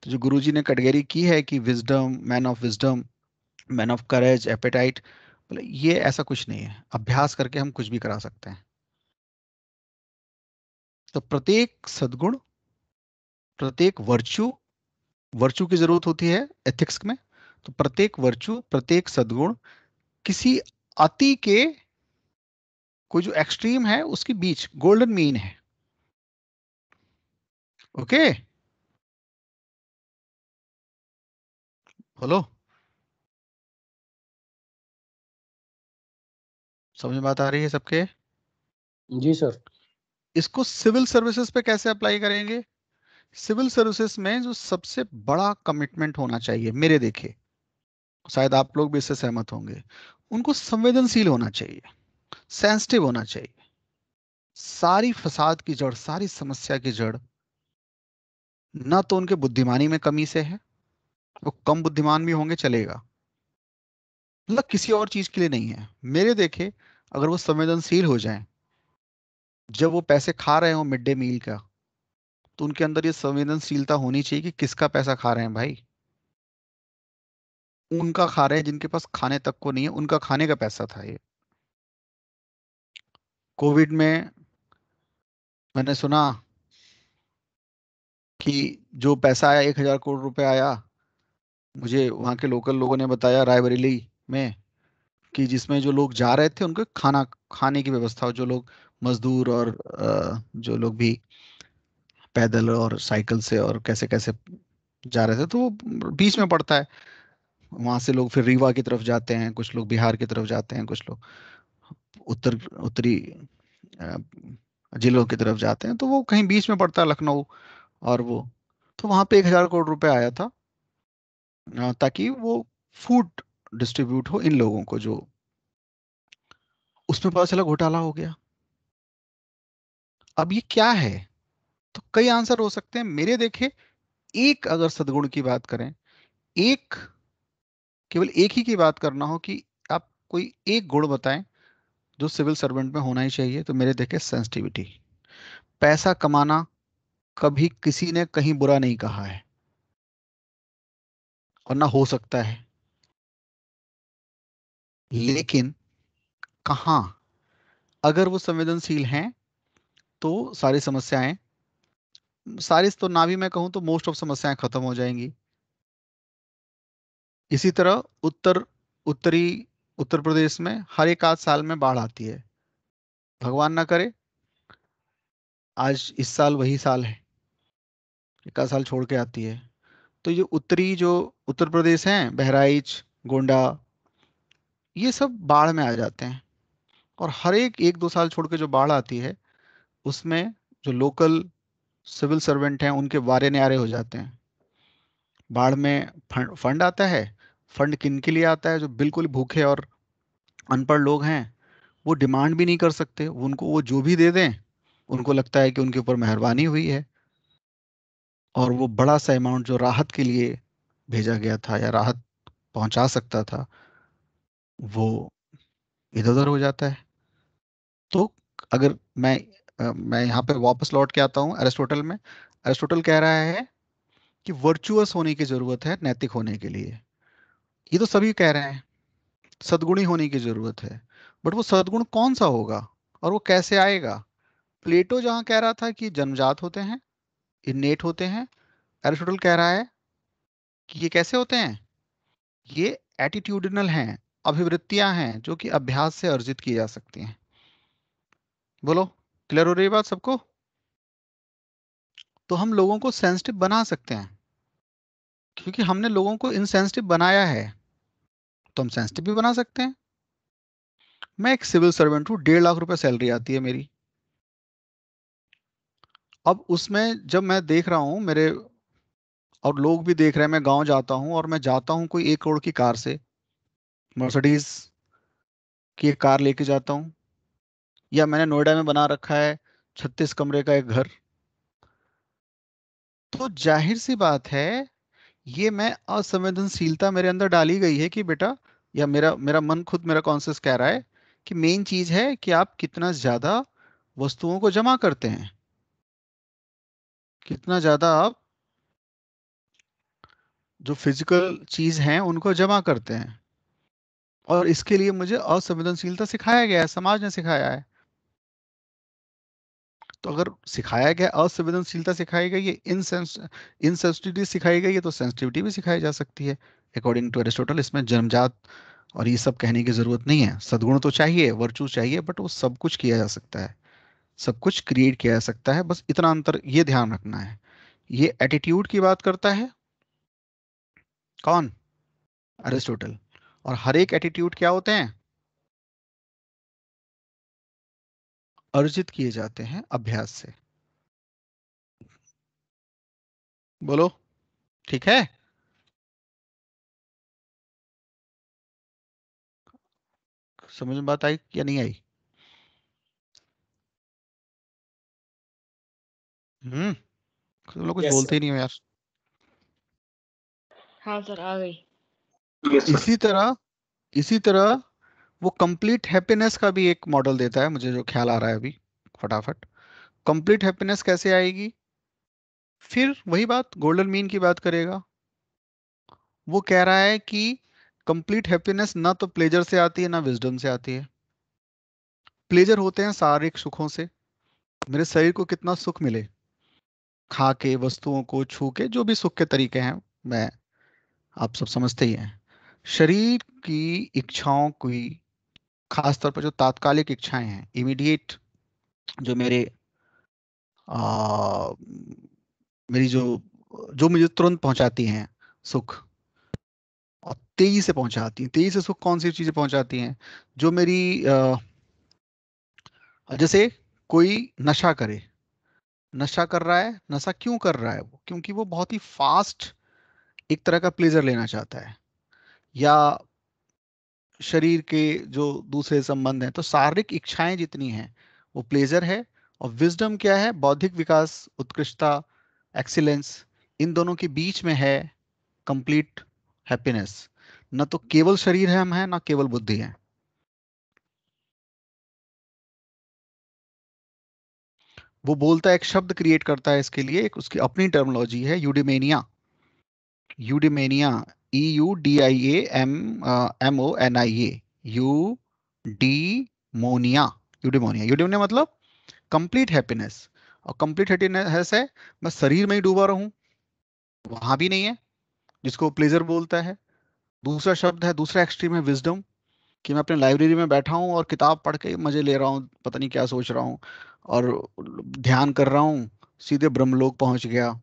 तो जो गुरुजी ने कैटेगरी की है कि wisdom, man of courage, appetite, बोले ये ऐसा कुछ नहीं है। अभ्यास करके हम कुछ भी करा सकते हैं। तो प्रत्येक सद्गुण, प्रत्येक वर्च्यू, वर्च्यू की जरूरत होती है एथिक्स में। तो प्रत्येक वर्च्यू, प्रत्येक सद्गुण किसी अति के, कोई जो एक्सट्रीम है उसके बीच गोल्डन मीन है। ओके, बोलो, समझ में बात आ रही है सबके? जी सर। इसको सिविल सर्विसेज पे कैसे अप्लाई करेंगे? सिविल सर्विसेज में जो सबसे बड़ा कमिटमेंट होना चाहिए मेरे देखे, शायद आप लोग भी इससे सहमत होंगे, उनको संवेदनशील होना चाहिए, सेंसिटिव होना चाहिए। सारी फसाद की जड़, सारी समस्या की जड़ ना तो उनके बुद्धिमानी में कमी से है, वो कम बुद्धिमान भी होंगे चलेगा, मतलब किसी और चीज के लिए नहीं है मेरे देखे। अगर वो संवेदनशील हो जाएं, जब वो पैसे खा रहे हो मिड डे मील का, तो उनके अंदर ये संवेदनशीलता होनी चाहिए कि किसका पैसा खा रहे हैं भाई। उनका खा रहे हैं जिनके पास खाने तक को नहीं है, उनका खाने का पैसा था ये। कोविड में मैंने सुना कि जो पैसा आया, 1,000 करोड़ रुपए आया, मुझे वहाँ के लोकल लोगों ने बताया रायबरेली में, कि जिसमें जो लोग जा रहे थे उनको खाना, खाने की व्यवस्था हो, जो लोग मजदूर और जो लोग भी पैदल और साइकिल से और कैसे कैसे जा रहे थे, तो वो बीच में पड़ता है। वहां से लोग फिर रीवा की तरफ जाते हैं, कुछ लोग बिहार की तरफ जाते हैं, कुछ लोग उत्तरी अ, जिलों की तरफ जाते हैं, तो वो कहीं बीच में पड़ता है, लखनऊ और वो। तो वहां पे 1,000 करोड़ रुपए आया था, ताकि वो फूड डिस्ट्रीब्यूट हो इन लोगों को। जो उसमें पता चला घोटाला हो गया। अब ये क्या है? तो कई आंसर हो सकते हैं मेरे देखे। एक अगर सद्गुण की बात करें, एक, केवल एक ही की बात करना हो कि आप कोई एक गुण बताएं जो सिविल सर्वेंट में होना ही चाहिए, तो मेरे देखे सेंसिटिविटी। पैसा कमाना कभी किसी ने कहीं बुरा नहीं कहा है, और ना हो सकता है। लेकिन कहाँ, अगर वो संवेदनशील हैं तो सारी समस्याएं, सारी तो ना भी मैं कहूं तो मोस्ट ऑफ समस्याएं खत्म हो जाएंगी। इसी तरह उत्तरी उत्तर प्रदेश में हर एक आध साल में बाढ़ आती है। भगवान ना करे आज इस साल वही साल है, एक आध साल छोड़ के आती है। तो ये उत्तरी जो उत्तर प्रदेश है, बहराइच, गोंडा, ये सब बाढ़ में आ जाते हैं। और हर एक एक दो साल छोड़ के जो बाढ़ आती है, उसमें जो लोकल सिविल सर्वेंट हैं उनके वारे न्यारे हो जाते हैं। बाढ़ में फंड आता है। फंड किन के लिए आता है? जो बिल्कुल भूखे और अनपढ़ लोग हैं। वो डिमांड भी नहीं कर सकते, उनको वो जो भी दे दें, उनको लगता है कि उनके ऊपर मेहरबानी हुई है। और वो बड़ा सा अमाउंट जो राहत के लिए भेजा गया था या राहत पहुंचा सकता था, वो इधर उधर हो जाता है। तो अगर मैं यहाँ पे वापस लौट के आता हूँ एरिस्टोटल में। एरिस्टोटल कह रहा है कि वर्चुअस होने की जरूरत है नैतिक होने के लिए। ये तो सभी कह रहे हैं, सद्गुणी होने की जरूरत है, बट वो सद्गुण कौन सा होगा और वो कैसे आएगा? प्लेटो जहां कह रहा था कि जन्मजात होते हैं, इन्नेट होते हैं, एरिस्टोटल कह रहा है कि ये कैसे होते हैं? ये एटीट्यूडिनल हैं, अभिवृत्तियां हैं जो कि अभ्यास से अर्जित की जा सकती हैं। बोलो, क्लियर हो रही है बात सबको? तो हम लोगों को सेंसिटिव बना सकते हैं, क्योंकि हमने लोगों को इनसेंसिटिव बनाया है, तो हम सेंसिटिव भी बना सकते हैं। मैं एक सिविल सर्वेंट हूँ, 1.5 लाख रुपए सैलरी आती है मेरी। अब उसमें जब मैं देख रहा हूँ मेरे, और लोग भी देख रहे हैं, मैं गांव जाता हूँ और मैं जाता हूँ कोई 1 करोड़ की कार से, मर्सिडीज की एक कार लेके जाता हूँ, या मैंने नोएडा में बना रखा है 36 कमरे का एक घर, तो जाहिर सी बात है ये मैं असंवेदनशीलता मेरे अंदर डाली गई है कि बेटा, या मेरा मेरा मन खुद, मेरा कॉन्शियस कह रहा है कि मेन चीज है कि आप कितना ज्यादा वस्तुओं को जमा करते हैं, कितना ज्यादा आप जो फिजिकल चीज हैं उनको जमा करते हैं। और इसके लिए मुझे असंवेदनशीलता सिखाया गया है, समाज ने सिखाया है। तो अगर सिखाया गया, असंवेदनशीलता सिखाई गई है, इनसेंसिटिविटी सिखाई गई है, तो सेंसिटिविटी भी सिखाई जा सकती है अकॉर्डिंग टू एरिस्टोटल। इसमें जन्मजात और ये सब कहने की जरूरत नहीं है। सद्गुण तो चाहिए, वर्चू चाहिए, बट वो सब कुछ किया जा सकता है, सब कुछ क्रिएट किया जा सकता है। बस इतना अंतर ये ध्यान रखना है। ये एटीट्यूड की बात करता है कौन? एरिस्टोटल। और हर एक एटीट्यूड क्या होते हैं? अर्जित किए जाते हैं अभ्यास से। बोलो, ठीक है? समझ में बात आई या नहीं आई? तुम लोग कुछ Yes, बोलते sir. ही नहीं हो यार। हाँ सर, आ गई। Yes, sir. इसी तरह वो कंप्लीट हैप्पीनेस का भी एक मॉडल देता है, मुझे जो ख्याल आ रहा है अभी फटाफट। कंप्लीट हैप्पीनेस कैसे आएगी? फिर वही बात, गोल्डन मीन की बात करेगा। वो कह रहा है कि कंप्लीट हैप्पीनेस ना तो प्लेजर से आती है ना विजडम से आती है। प्लेजर होते हैं शारीरिक सुखों से, मेरे शरीर को कितना सुख मिले, खा के, वस्तुओं को छू के, जो भी सुख के तरीके हैं, मैं आप सब समझते ही हैं। शरीर की इच्छाओं की, खासतौर पर जो तात्कालिक इच्छाएं हैं, इमीडिएट, जो आ, मेरी जो जो मुझे तुरंत पहुंचाती हैं सुख, और तेजी से पहुंचाती हैं। तेजी से सुख कौन सी चीजें पहुंचाती हैं? जो मेरी जैसे कोई नशा करे, नशा कर रहा है, नशा क्यों कर रहा है वो? क्योंकि वो बहुत ही फास्ट एक तरह का प्लेजर लेना चाहता है। या शरीर के जो दूसरे संबंध हैं, तो शारीरिक इच्छाएं जितनी हैं वो प्लेजर है। और विजडम क्या है? बौद्धिक विकास, उत्कृष्टता, एक्सीलेंस, इन दोनों के बीच में है कंप्लीट हैप्पीनेस। न तो केवल शरीर है हम हैं, ना केवल बुद्धि है। वो बोलता है, एक शब्द क्रिएट करता है इसके लिए, एक उसकी अपनी टर्मिनोलॉजी है, यूडिमेनिया। यूडिमेनिया, EUDIAMONIA, U D Moniya, eudaimonia. Eudaimonia मतलब कंप्लीट हैप्पीनेस। और कंप्लीट हैप्पीनेस है मैं शरीर में ही डूबा रहूं, वहां भी नहीं है, जिसको प्लेजर बोलता है। दूसरा शब्द है, दूसरा एक्सट्रीम है विजडम, कि मैं अपने लाइब्रेरी में बैठा हूँ और किताब पढ़ के मजे ले रहा हूँ, पता नहीं क्या सोच रहा हूँ, और ध्यान कर रहा हूँ, सीधे ब्रह्मलोक पहुंच गया,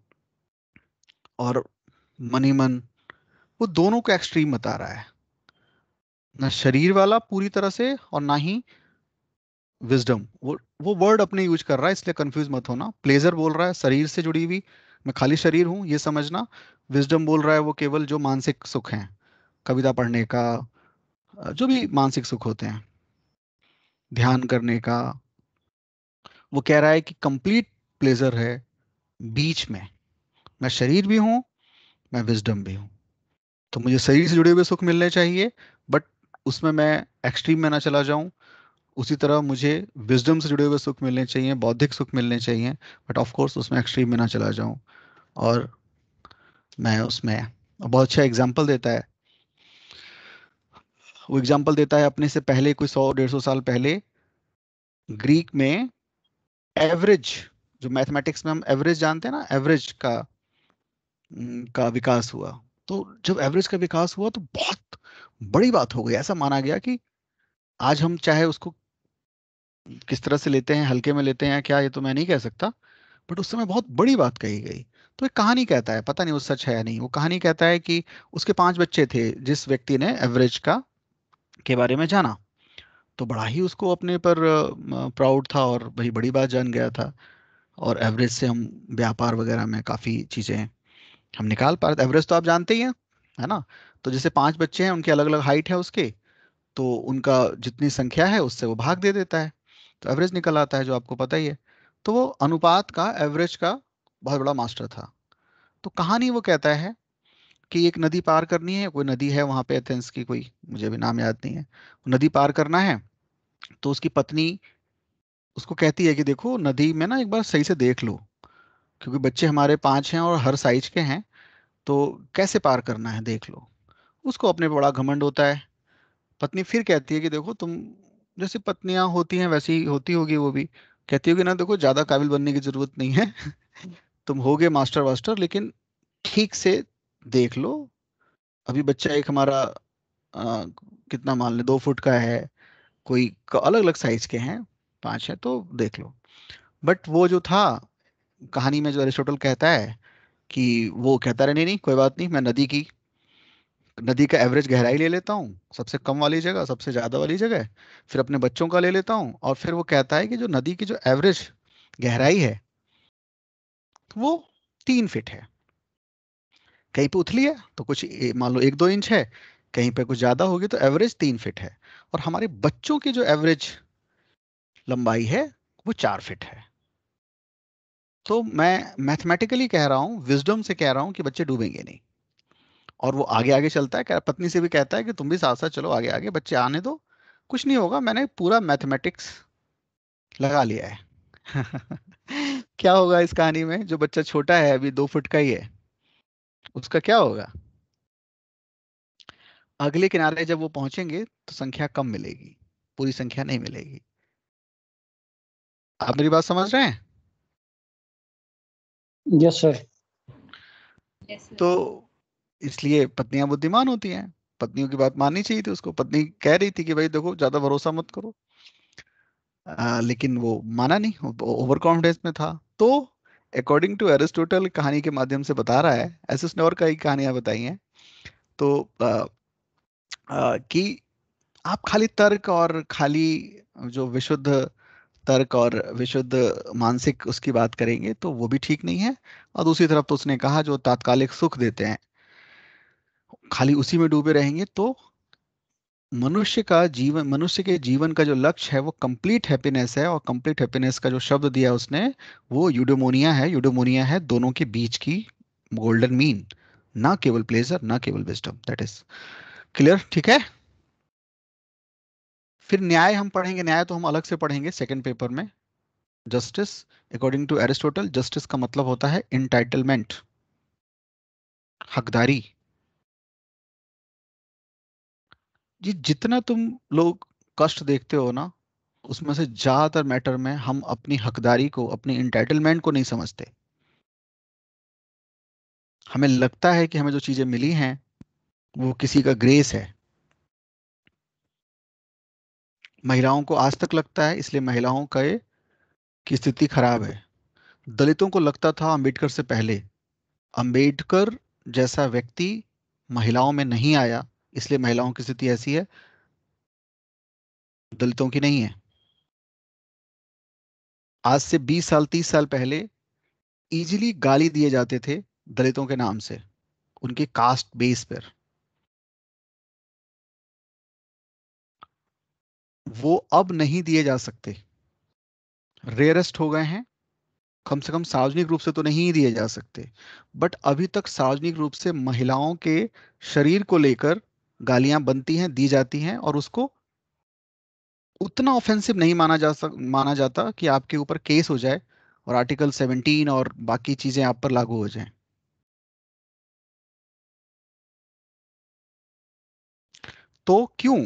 और मन ही मन। वो दोनों को एक्सट्रीम बता रहा है, ना शरीर वाला पूरी तरह से, और ना ही विजडम। वो वर्ड अपने यूज कर रहा है, इसलिए कंफ्यूज मत होना। प्लेजर बोल रहा है शरीर से जुड़ी हुई, मैं खाली शरीर हूँ ये समझना। विजडम बोल रहा है वो केवल जो मानसिक सुख हैं, कविता पढ़ने का, जो भी मानसिक सुख होते हैं, ध्यान करने का। वो कह रहा है कि कंप्लीट प्लेजर है बीच में, मैं शरीर भी हूँ, मैं विजडम भी हूँ। तो मुझे शरीर से जुड़े हुए सुख मिलने चाहिए, बट उसमें मैं एक्सट्रीम में ना चला जाऊं, उसी तरह मुझे विजडम से जुड़े हुए सुख मिलने चाहिए, बौद्धिक सुख मिलने चाहिए, बट ऑफ कोर्स उसमें एक्सट्रीम में ना चला जाऊं। और मैं उसमें बहुत अच्छा एग्जाम्पल देता है, वो एग्जाम्पल देता है अपने से पहले कोई 100-150 साल पहले ग्रीक में एवरेज, जो मैथमेटिक्स में हम एवरेज जानते हैं ना, एवरेज का विकास हुआ। तो जब एवरेज का विकास हुआ तो बहुत बड़ी बात हो गई, ऐसा माना गया कि आज हम चाहे उसको किस तरह से लेते हैं, हल्के में लेते हैं क्या, ये तो मैं नहीं कह सकता, बट उस समय बहुत बड़ी बात कही गई। तो एक कहानी कहता है, पता नहीं वो सच है या नहीं, वो कहानी कहता है कि उसके 5 बच्चे थे जिस व्यक्ति ने एवरेज का के बारे में जाना, तो बड़ा ही उसको अपने पर प्राउड था और बड़ी बड़ी बात जान गया था। और एवरेज से हम व्यापार वगैरह में काफ़ी चीज़ें हम निकाल पा रहे थे। एवरेज तो आप जानते ही हैं, है ना। तो जैसे 5 बच्चे हैं, उनकी अलग अलग हाइट है उसके, तो उनका जितनी संख्या है उससे वो भाग दे देता है, तो एवरेज निकल आता है, जो आपको पता ही है। तो वो अनुपात का, एवरेज का बहुत बड़ा मास्टर था। तो कहानी वो कहता है कि एक नदी पार करनी है, कोई नदी है वहां पे एथेंस की, कोई मुझे भी नाम याद नहीं है, नदी पार करना है। तो उसकी पत्नी उसको कहती है कि देखो नदी में ना एक बार सही से देख लो, क्योंकि बच्चे हमारे 5 हैं और हर साइज के हैं, तो कैसे पार करना है देख लो। उसको अपने पे बड़ा घमंड होता है। पत्नी फिर कहती है कि देखो तुम, जैसे पत्नियां होती हैं वैसी ही होती होगी वो भी, कहती होगी ना देखो ज्यादा काबिल बनने की जरूरत नहीं है, तुम होगे मास्टर वास्टर, लेकिन ठीक से देख लो। अभी बच्चा एक हमारा कितना मान ले 2 फुट का है, कोई अलग अलग साइज के हैं, 5 है, तो देख लो। बट वो जो था, कहानी में जो अरिस्टोटल कहता है कि वो कहता रहे नहीं नहीं कोई बात नहीं, मैं नदी का एवरेज गहराई ले लेता हूँ, सबसे कम वाली जगह सबसे ज्यादा वाली जगह, फिर अपने बच्चों का ले लेता हूँ, और फिर वो कहता है कि जो नदी की जो एवरेज गहराई है वो 3 फीट है। कहीं पे उथली है तो कुछ मान लो 1-2 इंच है, कहीं पे कुछ ज्यादा होगी, तो एवरेज 3 फीट है। और हमारे बच्चों की जो एवरेज लंबाई है वो 4 फीट है। तो मैं मैथमेटिकली कह रहा हूँ, विजडम से कह रहा हूँ कि बच्चे डूबेंगे नहीं। और वो आगे आगे चलता है, पत्नी से भी कहता है कि तुम भी साथ साथ चलो, आगे आगे बच्चे आने दो, कुछ नहीं होगा, मैंने पूरा मैथमेटिक्स लगा लिया है। क्या होगा इस कहानी में, जो बच्चा छोटा है अभी 2 फुट का ही है, उसका क्या होगा? अगले किनारे जब वो पहुंचेंगे तो संख्या कम मिलेगी, पूरी संख्या नहीं मिलेगी। आप मेरी बात समझ रहे हैं? Yes sir. तो इसलिए पत्नियां बुद्धिमान होती हैं, पत्नियों की बात माननी चाहिए थी उसको। पत्नी कह रही थी कि भाई देखो ज्यादा भरोसा मत करो, लेकिन वो माना नहीं, ओवर कॉन्फिडेंस में था। तो अकॉर्डिंग टू एरिस्टोटल, कहानी के माध्यम से बता रहा है, ऐसे उसने और कई कहानियां बताई हैं, तो कि आप खाली तर्क और खाली जो विशुद्ध तर्क और विशुद्ध मानसिक उसकी बात करेंगे तो वो भी ठीक नहीं है। और दूसरी तरफ तो उसने कहा जो तात्कालिक सुख देते हैं, खाली उसी में डूबे रहेंगे तो मनुष्य के जीवन का जो लक्ष्य है वो कंप्लीट हैप्पीनेस है। और कंप्लीट हैप्पीनेस का जो शब्द दिया उसने, वो यूडोमोनिया है। यूडोमोनिया है दोनों के बीच की गोल्डन मीन, ना केवल प्लेजर ना केवल विजडम। दैट इज क्लियर, ठीक है। फिर न्याय हम पढ़ेंगे, न्याय तो हम अलग से पढ़ेंगे सेकंड पेपर में। Justice, according to Aristotle, justice का मतलब होता है इंटाइटलमेंट, हकदारी। जी जितना तुम लोग कष्ट देखते हो ना, उसमें से ज्यादातर मैटर में हम अपनी हकदारी को, अपनी इंटाइटलमेंट को नहीं समझते। हमें लगता है कि हमें जो चीजें मिली हैं वो किसी का ग्रेस है। महिलाओं को आज तक लगता है, इसलिए महिलाओं का की स्थिति खराब है। दलितों को लगता था अंबेडकर से पहले, अंबेडकर जैसा व्यक्ति महिलाओं में नहीं आया, इसलिए महिलाओं की स्थिति ऐसी है, दलितों की नहीं है। आज से 20 साल 30 साल पहले इजीली गाली दिए जाते थे दलितों के नाम से, उनके कास्ट बेस पर। वो अब नहीं दिए जा सकते, रेयरेस्ट हो गए हैं। कम से कम सार्वजनिक रूप से तो नहीं दिए जा सकते, बट अभी तक सार्वजनिक रूप से महिलाओं के शरीर को लेकर गालियां बनती हैं, दी जाती हैं, और उसको उतना ऑफेंसिव नहीं माना जाता कि आपके ऊपर केस हो जाए और आर्टिकल 17 और बाकी चीजें आप पर लागू हो जाएं। तो क्यों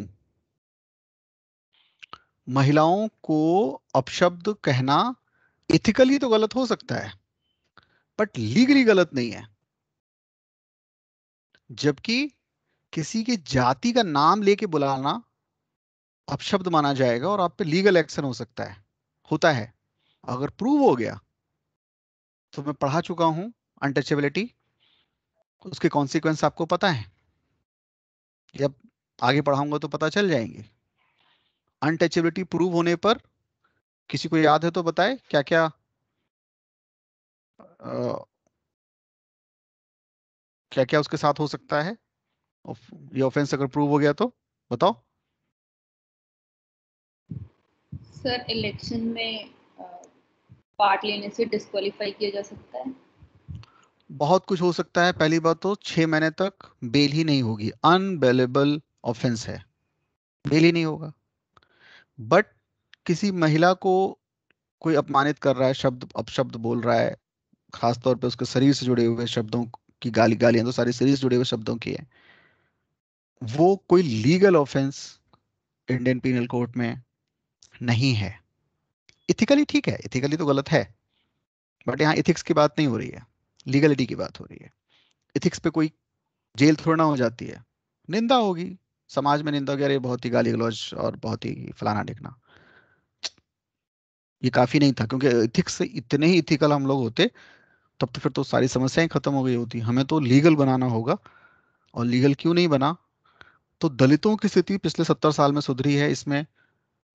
महिलाओं को अपशब्द कहना इथिकली तो गलत हो सकता है, बट लीगली गलत नहीं है। जबकि किसी की जाति का नाम लेके बुलाना अपशब्द माना जाएगा और आप पे लीगल एक्शन हो सकता है, होता है। अगर प्रूव हो गया तो मैं पढ़ा चुका हूं अनटचेबिलिटी, उसके कॉन्सिक्वेंस आपको पता है, जब आगे पढ़ाऊंगा तो पता चल जाएंगे। अनटचेबिलिटी प्रूव होने पर किसी को याद है तो बताए क्या क्या क्या क्या उसके साथ हो सकता है। ये ऑफेंस अगर प्रूव हो गया तो बताओ। सर इलेक्शन में पार्ट लेने से डिस्क्वालीफाई किया जा सकता है। बहुत कुछ हो सकता है। पहली बात तो 6 महीने तक बेल ही नहीं होगी, अनबेलेबल ऑफेंस है, बेल ही नहीं होगा। बट किसी महिला को कोई अपमानित कर रहा है, शब्द अपशब्द बोल रहा है, खासतौर पे उसके शरीर से जुड़े हुए शब्दों की गालियां तो सारी शरीर से जुड़े हुए शब्दों की है, वो कोई legal offence Indian Penal Code में नहीं है। इथिकली ठीक है, इथिकली तो गलत है, बट यहाँ इथिक्स की बात नहीं हो रही है, लीगलिटी की बात हो रही है। इथिक्स पे कोई जेल थोड़ा ना हो जाती है, निंदा होगी समाज में, निंदा वगैरह बहुत ही गाली गलौज और बहुत ही फलाना ढिकना, ये काफी नहीं था। क्योंकि इथिक्स से इतने ही इथिकल हम लोग होते तब तो फिर तो सारी समस्याएं खत्म हो गई होती। हमें तो लीगल बनाना होगा, और लीगल क्यों नहीं बना? तो दलितों की स्थिति पिछले 70 साल में सुधरी है, इसमें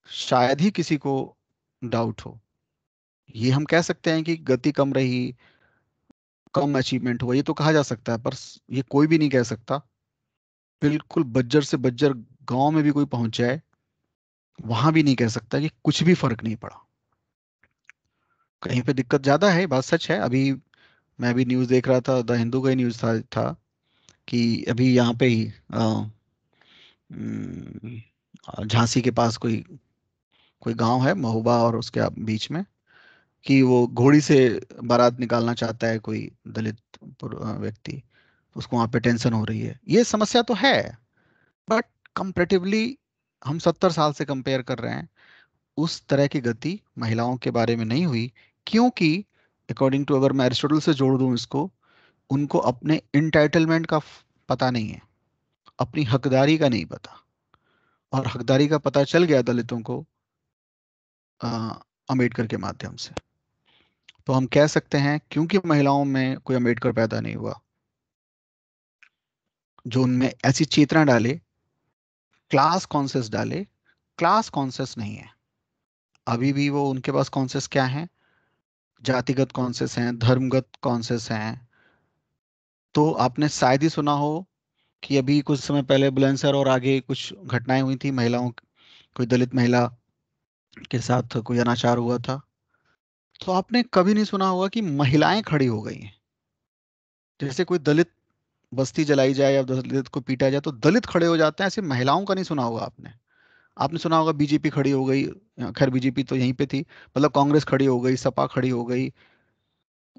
शायद ही किसी को डाउट हो। ये हम कह सकते हैं कि गति कम रही, कम अचीवमेंट हुआ, ये तो कहा जा सकता है, पर ये कोई भी नहीं कह सकता बिल्कुल बज्जर से बज्जर गांव में भी कोई पहुंच जाए, वहां भी नहीं कह सकता कि कुछ भी फर्क नहीं पड़ा। कहीं पे दिक्कत ज्यादा है, बात सच है। अभी मैं अभी न्यूज देख रहा था, द हिंदू का ही न्यूज था कि अभी यहाँ पे ही झांसी के पास कोई कोई गांव है महोबा और उसके बीच में, कि वो घोड़ी से बारात निकालना चाहता है कोई दलित व्यक्ति, उसको वहां पे टेंशन हो रही है। ये समस्या तो है, बट कंपैरेटिवली हम 70 साल से कंपेयर कर रहे हैं, उस तरह की गति महिलाओं के बारे में नहीं हुई। क्योंकि अकॉर्डिंग टू, अगर मैं एरिस्टोटल से जोड़ दूं इसको, उनको अपने इंटाइटलमेंट का पता नहीं है, अपनी हकदारी का नहीं पता। और हकदारी का पता चल गया दलितों को अम्बेडकर के माध्यम से। तो हम कह सकते हैं क्योंकि महिलाओं में कोई अम्बेडकर पैदा नहीं हुआ जो उनमें ऐसी चेतना डाले, क्लास कॉन्शियस डाले। क्लास कॉन्शियस नहीं है अभी भी वो, उनके पास कॉन्शियस क्या है? जातिगत कॉन्शियस हैं, धर्मगत कॉन्शियस हैं। तो आपने शायद ही सुना हो कि अभी कुछ समय पहले बुलंदशहर और आगे कुछ घटनाएं हुई थी, महिलाओं, कोई दलित महिला के साथ कोई अनाचार हुआ था। तो आपने कभी नहीं सुना होगा कि महिलाएं खड़ी हो गई हैं। जैसे कोई दलित बस्ती जलाई जाए या दलित को पीटा जाए तो दलित खड़े हो जाते हैं, ऐसे महिलाओं का नहीं सुना होगा आपने। आपने सुना होगा बीजेपी खड़ी हो गई, खैर बीजेपी तो यहीं पे थी, मतलब कांग्रेस खड़ी हो गई, सपा खड़ी हो गई,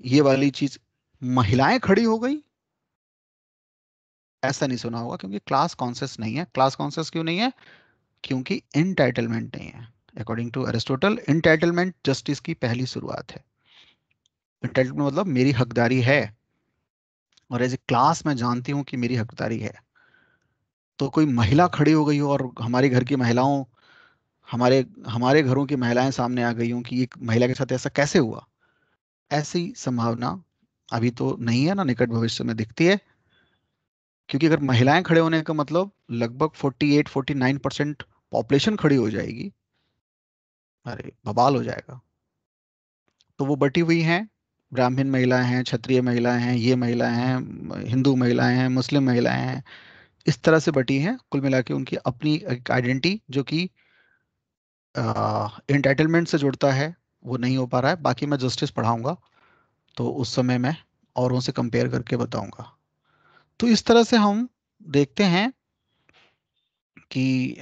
ये वाली चीज। महिलाएं खड़ी हो गई ऐसा नहीं सुना होगा, क्योंकि क्लास कॉन्शियस नहीं है। क्लास कॉन्शियस क्यों नहीं है? क्योंकि एंटाइटलमेंट नहीं है। According to Aristotle, entitlement justice की पहली शुरुआत है। एंटाइटलमेंट मतलब मेरी हकदारी है, और एज ए क्लास मैं जानती हूँ कि मेरी हकदारी है। तो कोई महिला खड़ी हो गई हो और हमारे घर की महिलाओं, हमारे हमारे घरों की महिलाएं सामने आ गई हों कि एक महिला के साथ ऐसा कैसे हुआ, ऐसी संभावना अभी तो नहीं है, ना निकट भविष्य में दिखती है। क्योंकि अगर महिलाएं खड़े होने का मतलब लगभग 48-49% पॉपुलेशन खड़ी हो जाएगी, अरे बवाल हो जाएगा। तो वो बटी हुई हैं, ब्राह्मण महिलाएं हैं, क्षत्रिय महिलाएं हैं, ये महिलाएं हैं, हिंदू महिलाएं हैं, मुस्लिम महिलाएं हैं, इस तरह से बटी हैं। कुल मिला के उनकी अपनी एक आइडेंटिटी जो कि एंटाइटलमेंट से जुड़ता है, वो नहीं हो पा रहा है। बाकी मैं जस्टिस पढ़ाऊंगा तो उस समय मैं औरों से कंपेयर करके बताऊंगा। तो इस तरह से हम देखते हैं कि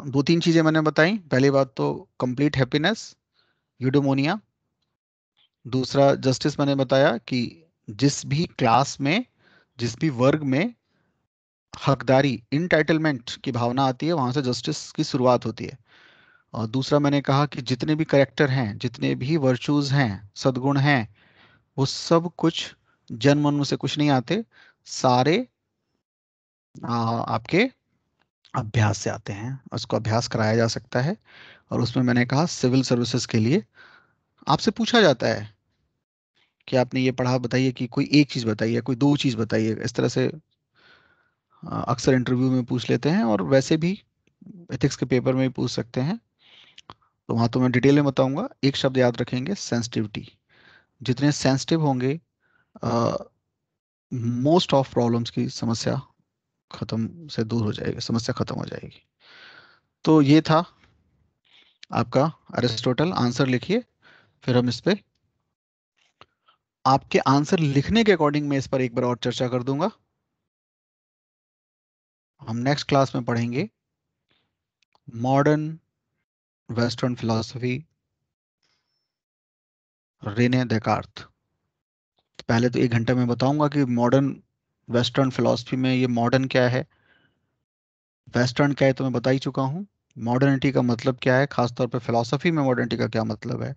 दो तीन चीजें मैंने बताई। पहली बात तो कंप्लीट हैप्पीनेस, यूडोमोनिया। दूसरा जस्टिस मैंने बताया कि जिस भी क्लास में, जिस भी वर्ग में हकदारी, इंटाइटलमेंट की भावना आती है, वहां से जस्टिस की शुरुआत होती है। और दूसरा मैंने कहा कि जितने भी करेक्टर हैं, जितने भी वर्चूज हैं, सद्गुण हैं, वो सब कुछ जन्म मन से कुछ नहीं आते, सारे आपके अभ्यास से आते हैं। उसको अभ्यास कराया जा सकता है। और उसमें मैंने कहा सिविल सर्विसेज के लिए आपसे पूछा जाता है कि आपने ये पढ़ा, बताइए कि कोई एक चीज बताइए, कोई दो चीज बताइए। इस तरह से अक्सर इंटरव्यू में पूछ लेते हैं, और वैसे भी एथिक्स के पेपर में भी पूछ सकते हैं। तो वहां तो मैं डिटेल में बताऊंगा। एक शब्द याद रखेंगे, सेंसिटिविटी। जितने सेंसिटिव होंगे, मोस्ट ऑफ प्रॉब्लम्स की समस्या खत्म से दूर हो जाएगी, समस्या खत्म हो जाएगी। तो ये था आपका अरिस्टोटल। आंसर लिखिए, फिर हम इस पे आपके आंसर लिखने के अकॉर्डिंग मैं इस पर एक बार और चर्चा कर दूंगा। हम नेक्स्ट क्लास में पढ़ेंगे मॉडर्न वेस्टर्न फिलॉसफी, रेने डेकार्त। तो पहले तो 1 घंटा में बताऊंगा कि मॉडर्न वेस्टर्न फिलॉसफी में ये मॉडर्न क्या है, वेस्टर्न क्या है तो मैं बता ही चुका हूँ। मॉडर्निटी का मतलब क्या है, खासतौर पर फिलॉसफी में मॉडर्निटी का क्या मतलब है।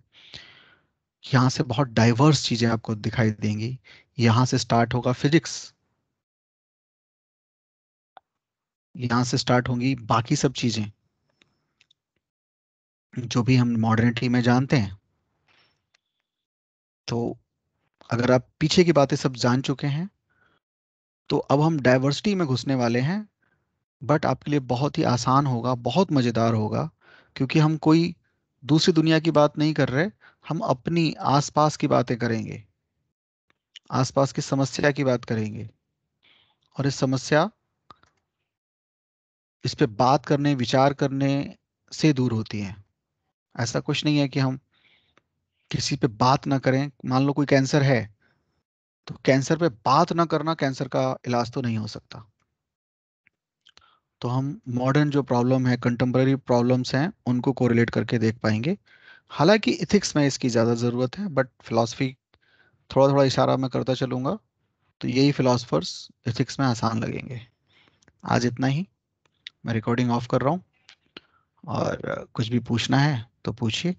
यहाँ से बहुत डाइवर्स चीजें आपको दिखाई देंगी। यहाँ से स्टार्ट होगा फिजिक्स, यहाँ से स्टार्ट होंगी बाकी सब चीजें जो भी हम मॉडर्निटी में जानते हैं। तो अगर आप पीछे की बातें सब जान चुके हैं, तो अब हम डाइवर्सिटी में घुसने वाले हैं। बट आपके लिए बहुत ही आसान होगा, बहुत मज़ेदार होगा, क्योंकि हम कोई दूसरी दुनिया की बात नहीं कर रहे। हम अपनी आसपास की बातें करेंगे, आसपास की समस्या की बात करेंगे। और इस समस्या, इस पे बात करने, विचार करने से दूर होती है। ऐसा कुछ नहीं है कि हम किसी पे बात ना करें। मान लो कोई कैंसर है, तो कैंसर पे बात ना करना कैंसर का इलाज तो नहीं हो सकता। तो हम मॉडर्न जो प्रॉब्लम है, कंटेम्पररी प्रॉब्लम्स हैं, उनको कोरिलेट करके देख पाएंगे। हालांकि इथिक्स में इसकी ज़्यादा ज़रूरत है, बट फिलॉसफी थोड़ा थोड़ा इशारा मैं करता चलूंगा, तो यही फिलोसफर्स इथिक्स में आसान लगेंगे। आज इतना ही। मैं रिकॉर्डिंग ऑफ कर रहा हूँ, और कुछ भी पूछना है तो पूछिए।